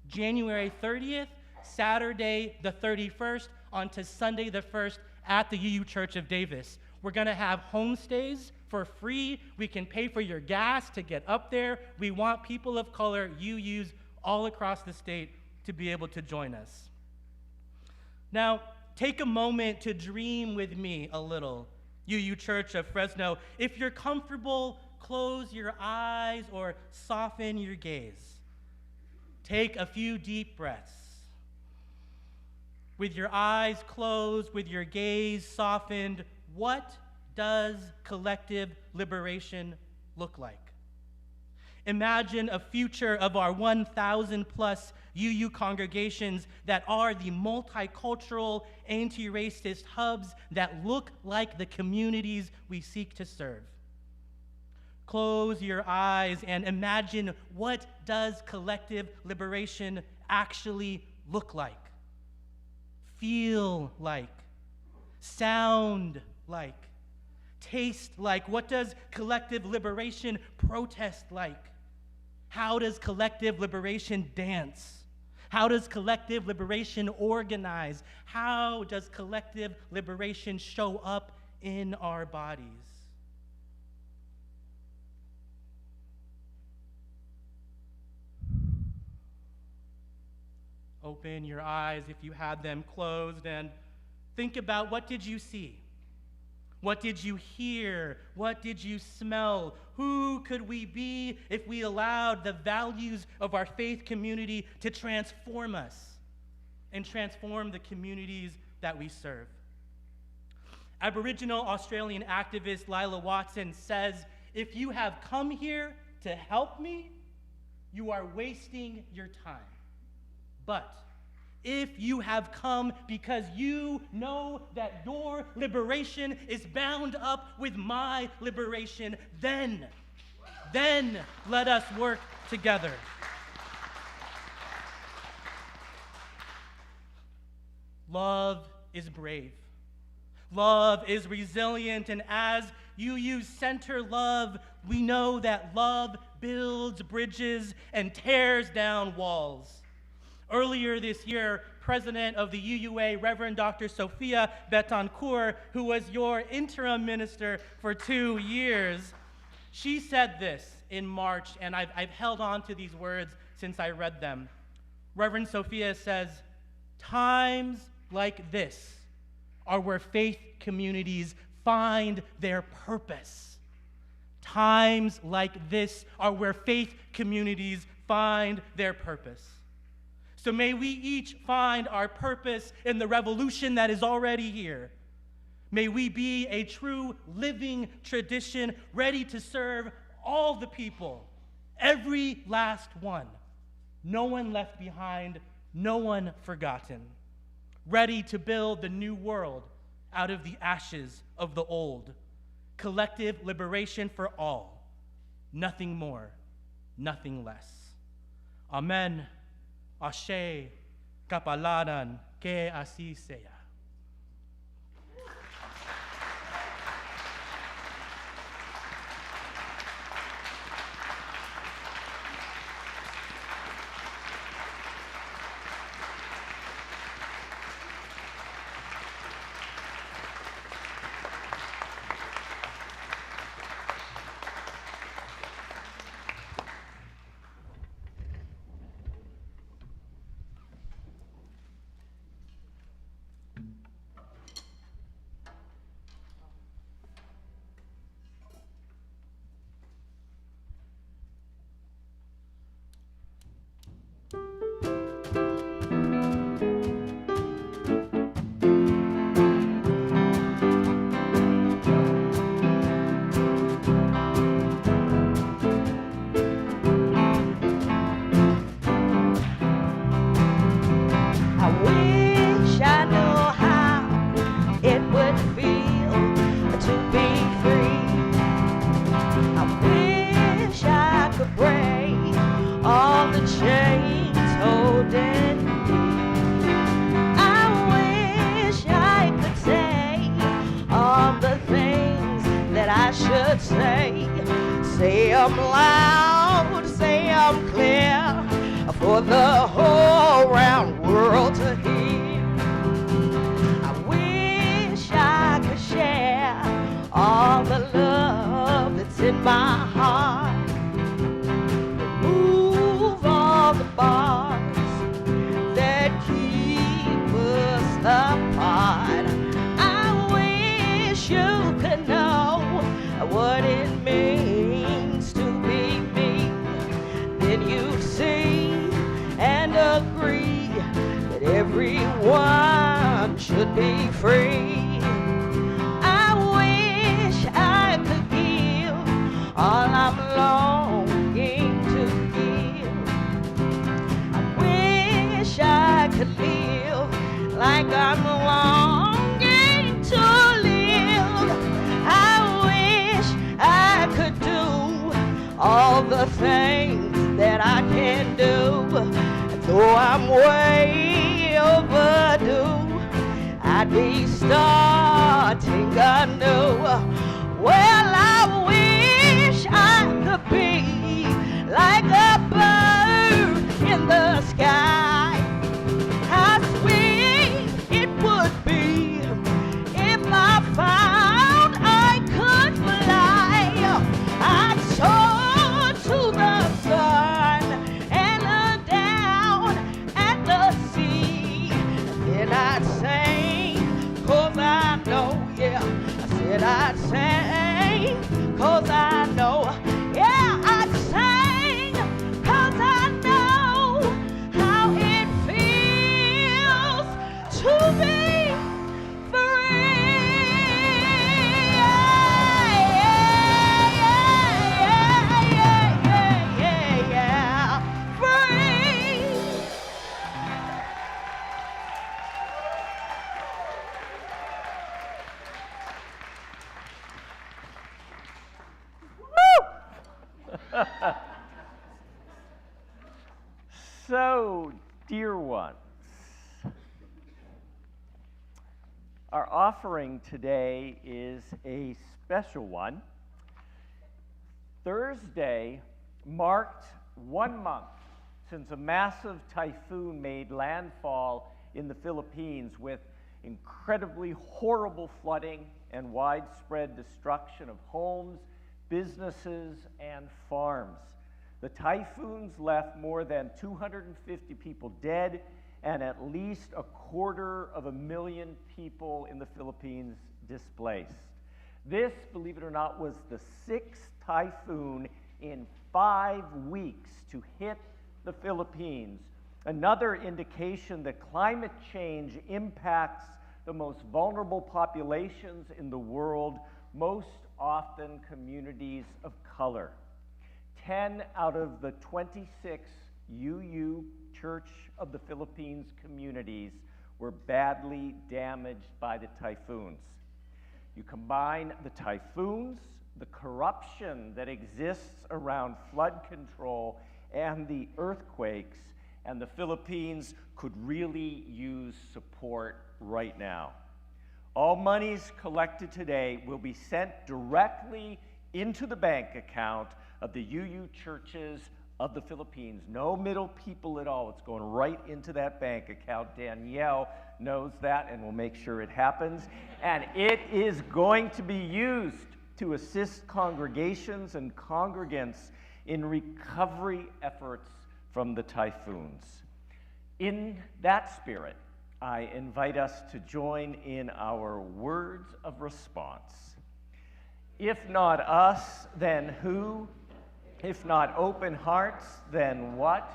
January 30th, Saturday the 31st, onto Sunday the 1st at the UU Church of Davis. We're going to have homestays for free. We can pay for your gas to get up there. We want people of color, UUs, all across the state to be able to join us. Now, take a moment to dream with me a little, UU Church of Fresno. If you're comfortable, close your eyes or soften your gaze. Take a few deep breaths. With your eyes closed, with your gaze softened, what does collective liberation look like? Imagine a future of our 1,000 plus UU congregations that are the multicultural, anti-racist hubs that look like the communities we seek to serve. Close your eyes and imagine, what does collective liberation actually look like? Feel like? Sound like? Taste like? What does collective liberation protest like? How does collective liberation dance? How does collective liberation organize? How does collective liberation show up in our bodies? Open your eyes if you had them closed and think about, what did you see? What did you hear? What did you smell? Who could we be if we allowed the values of our faith community to transform us and transform the communities that we serve? Aboriginal Australian activist Lila Watson says, if you have come here to help me, you are wasting your time. But if you have come because you know that your liberation is bound up with my liberation, then let us work together. Love is brave. Love is resilient, and as UU center love, we know that love builds bridges and tears down walls. Earlier this year, President of the UUA, Reverend Dr. Sophia Betancourt, who was your interim minister for 2 years, she said this in March, and I've held on to these words since I read them. Reverend Sophia says, times like this are where faith communities find their purpose. Times like this are where faith communities find their purpose. So may we each find our purpose in the revolution that is already here. May we be a true living tradition, ready to serve all the people, every last one. No one left behind, no one forgotten. Ready to build the new world out of the ashes of the old. Collective liberation for all. Nothing more, nothing less. Amen. Ashe, kapalaran, que así sea. should say. Say 'em loud, say 'em clear, for the whole round world to hear. I wish I could share all the love that's in my heart. Remove all the bars that keep us apart. I wish you could know what it means to be me. Then you'd see and agree that everyone should be free. I wish I could give all I'm longing to give. I wish I could live like I'm longing to live. I wish I could do all the things that I can do. Though I'm way overdue, I'd be starting anew. Well, I wish I could be like a bird in the sky. How sweet it would be if I found I could fly. I'd soar to the sun and look down at the sea. Then I'd sing, 'cause I know, yeah. I said I'd sing, 'cause I know. Yeah, I'd sing, 'cause I know how it feels to be free. Yeah, free. So, dear ones, our offering today is a special one. Thursday marked 1 month since a massive typhoon made landfall in the Philippines with incredibly horrible flooding and widespread destruction of homes, businesses, and farms. The typhoons left more than 250 people dead and at least 250,000 people in the Philippines displaced. This, believe it or not, was the 6th typhoon in 5 weeks to hit the Philippines. Another indication that climate change impacts the most vulnerable populations in the world, most often communities of color. 10 out of the 26 UU Church of the Philippines communities were badly damaged by the typhoons. You combine the typhoons, the corruption that exists around flood control, and the earthquakes, and the Philippines could really use support right now. All monies collected today will be sent directly into the bank account of the UU Churches of the Philippines. No middle people at all. It's going right into that bank account. Danielle knows that and will make sure it happens. And it is going to be used to assist congregations and congregants in recovery efforts from the typhoons. In that spirit, I invite us to join in our words of response. If not us, then who? If not open hearts, then what?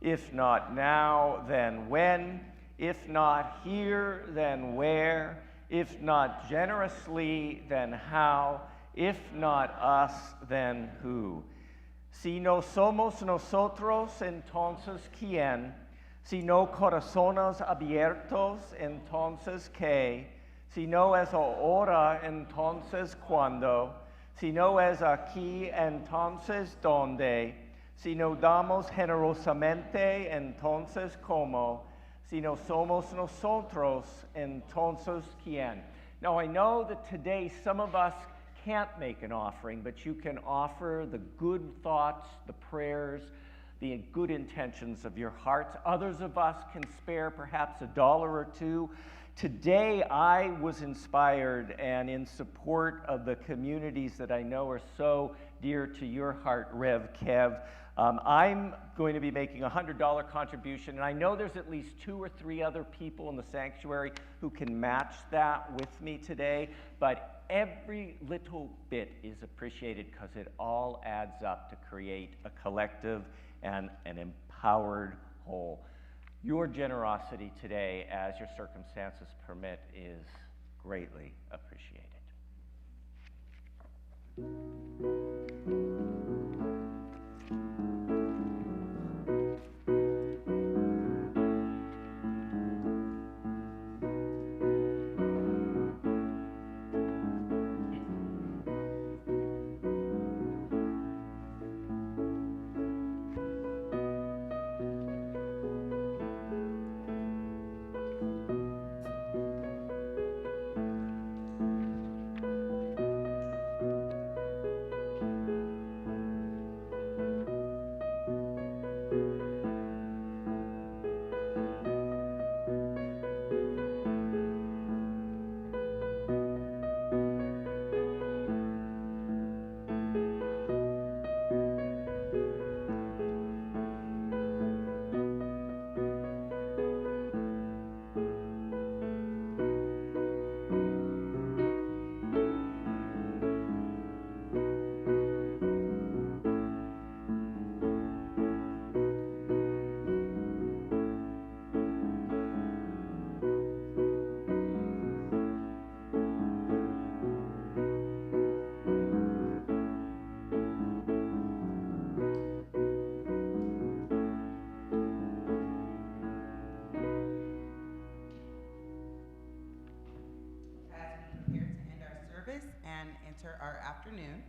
If not now, then when? If not here, then where? If not generously, then how? If not us, then who? Si no somos nosotros, entonces ¿quién? Si no corazones abiertos, entonces ¿qué? Si no es ahora, entonces ¿cuándo? Si no es aquí, entonces ¿dónde? Si no damos generosamente, entonces ¿cómo? Si no somos nosotros, entonces ¿quién? Now I know that today some of us can't make an offering, but you can offer the good thoughts, the prayers, the good intentions of your hearts. Others of us can spare perhaps $1 or $2. Today, I was inspired and in support of the communities that I know are so dear to your heart, Rev Kev. I'm going to be making a $100 contribution, and I know there's at least 2 or 3 other people in the sanctuary who can match that with me today, but every little bit is appreciated because it all adds up to create a collective and an empowered whole. Your generosity today, as your circumstances permit, is greatly appreciated. And enter our afternoon,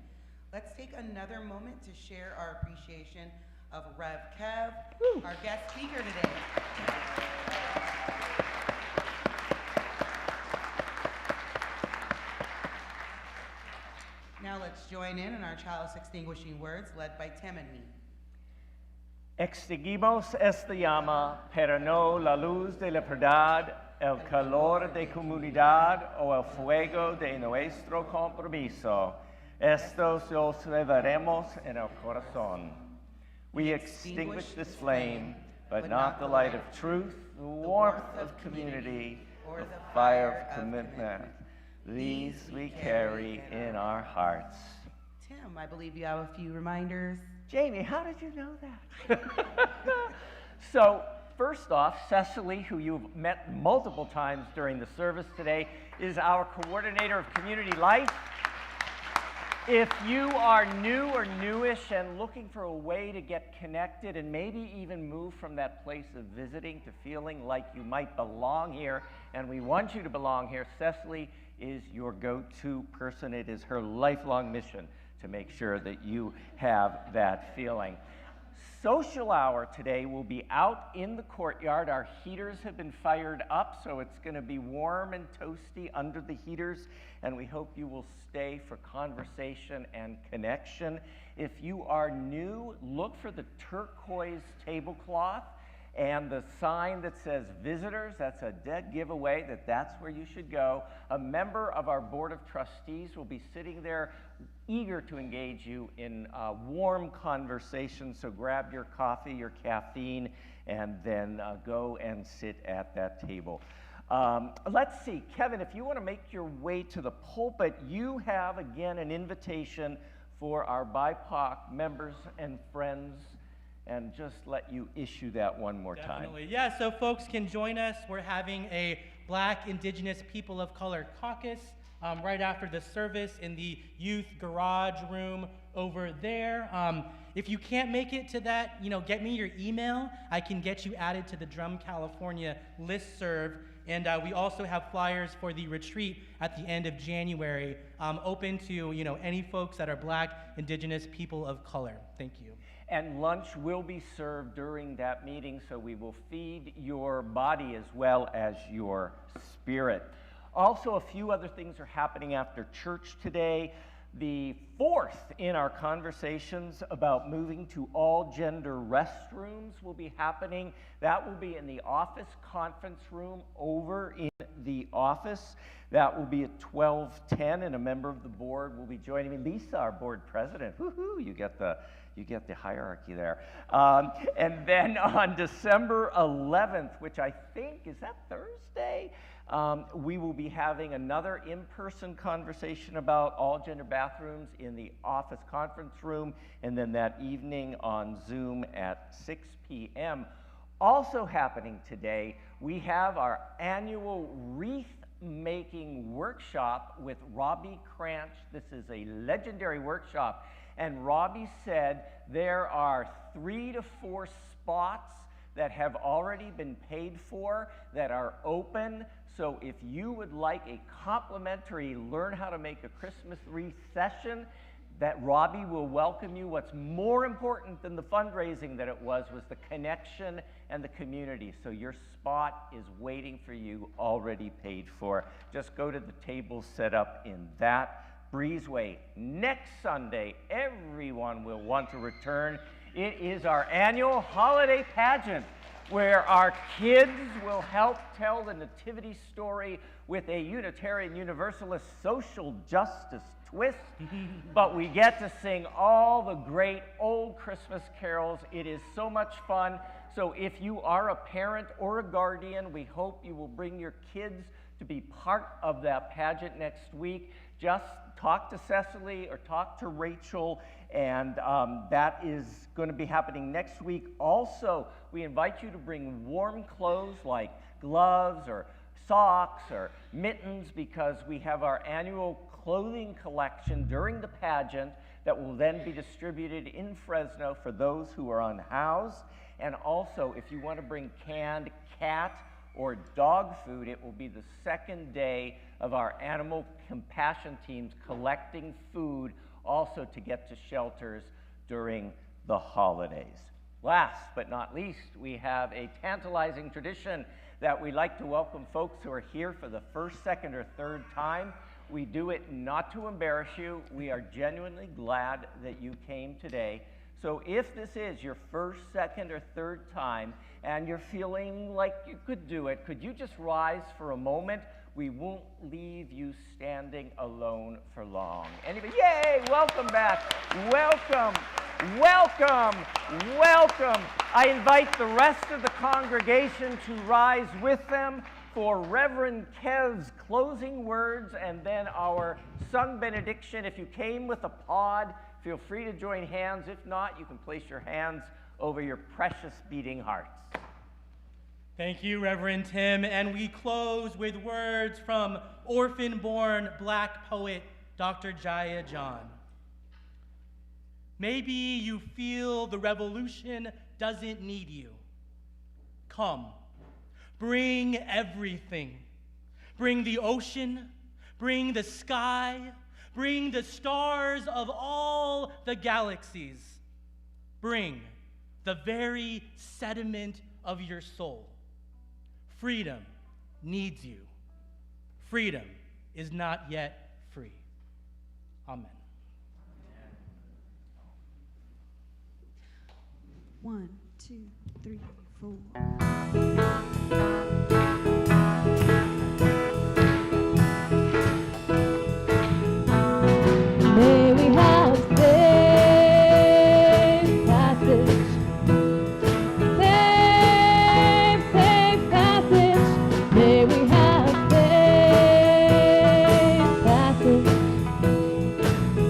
let's take another moment to share our appreciation of Rev Kev, our guest speaker today. Now let's join in our chalice extinguishing words led by Tim and me. Extinguimos esta llama, pero no la luz de la verdad, el calor de comunidad o el fuego de nuestro compromiso. Estos los llevaremos en el corazón. We extinguish this flame, but not the light of truth, the warmth of community, or the fire of commitment. These we carry in our hearts. Tim, I believe you have a few reminders. Jamie, how did you know that? So, first off, Cecily, who you've met multiple times during the service today, is our coordinator of community life. If you are new or newish and looking for a way to get connected and maybe even move from that place of visiting to feeling like you might belong here, and we want you to belong here, Cecily is your go-to person. It is her lifelong mission to make sure that you have that feeling. Social hour today will be out in the courtyard. Our heaters have been fired up, so it's going to be warm and toasty under the heaters, and we hope you will stay for conversation and connection. If you are new, look for the turquoise tablecloth and the sign that says visitors. That's a dead giveaway that that's where you should go. A member of our board of trustees will be sitting there eager to engage you in warm conversation, so grab your coffee, your caffeine, and then go and sit at that table. Let's see, Kevin, if you want to make your way to the pulpit, you have, again, an invitation for our BIPOC members and friends, and just let you issue that one more time. Definitely. Yeah, so folks can join us. We're having a Black Indigenous People of Color caucus right after the service in the youth garage room over there. If you can't make it to that, get me your email. I can get you added to the Drum California listserv. And we also have flyers for the retreat at the end of January, open to any folks that are Black, Indigenous, people of color. Thank you. And lunch will be served during that meeting, so we will feed your body as well as your spirit. Also, a few other things are happening after church today. The fourth in our conversations about moving to all-gender restrooms will be happening. That will be in the office conference room over in the office. That will be at 12:10, and a member of the board will be joining me. Lisa, our board president. Woohoo! You get the hierarchy there. And then on December 11th, which I think is that Thursday, we will be having another in-person conversation about all-gender bathrooms in the office conference room, and then that evening on Zoom at 6 p.m. Also happening today, we have our annual wreath-making workshop with Robbie Cranch. This is a legendary workshop, and Robbie said there are 3 to 4 spots that have already been paid for that are open. So if you would like a complimentary learn how to make a Christmas wreath session, that Robbie will welcome you. What's more important than the fundraising that it was the connection and the community. So your spot is waiting for you, already paid for. Just go to the table set up in that breezeway. Next Sunday, everyone will want to return. It is our annual holiday pageant, where our kids will help tell the nativity story with a Unitarian Universalist social justice twist. But we get to sing all the great old Christmas carols. It is so much fun. So if you are a parent or a guardian, we hope you will bring your kids to be part of that pageant next week. Just talk to Cecily or talk to Rachel, and that is going to be happening next week. Also, we invite you to bring warm clothes like gloves or socks or mittens, because we have our annual clothing collection during the pageant that will then be distributed in Fresno for those who are unhoused. And also, if you want to bring canned cat or dog food, it will be the second day of our animal compassion teams collecting food also to get to shelters during the holidays. Last but not least, we have a tantalizing tradition that we like to welcome folks who are here for the first, second, or third time. We do it not to embarrass you. We are genuinely glad that you came today. So if this is your first, second, or third time, and you're feeling like you could do it, could you just rise for a moment? We won't leave you standing alone for long. Anybody? Yay! Welcome back. Welcome. Welcome. Welcome. I invite the rest of the congregation to rise with them for Reverend Kev's closing words and then our sung benediction. If you came with a pod, feel free to join hands. If not, you can place your hands over your precious beating hearts. Thank you, Reverend Tim. And we close with words from orphan-born Black poet Dr. Jaya John. Maybe you feel the revolution doesn't need you. Come, bring everything. Bring the ocean, bring the sky, bring the stars of all the galaxies. Bring the very sediment of your soul. Freedom needs you. Freedom is not yet free. Amen. 1, 2, 3, 4. May we have safe passage, safe passage. May we have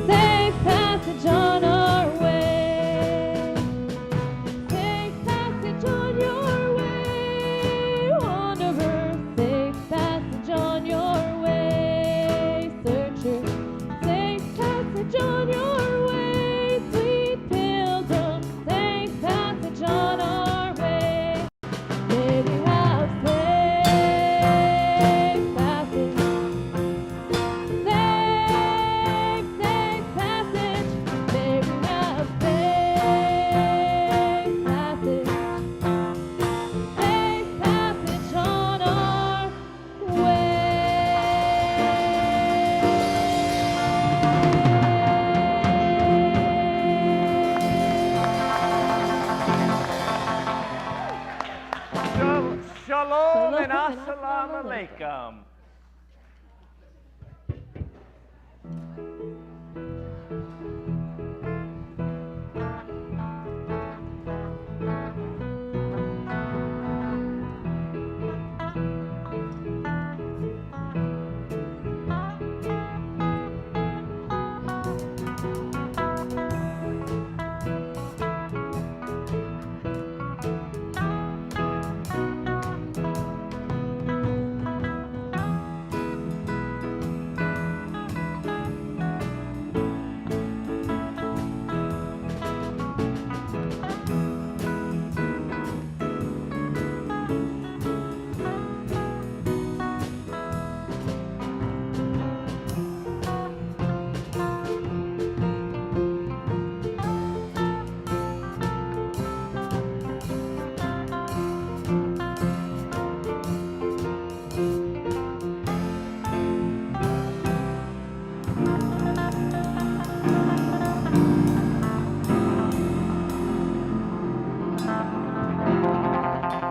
safe passage on our way. Safe passage on your way. Shalom and assalamu alaikum.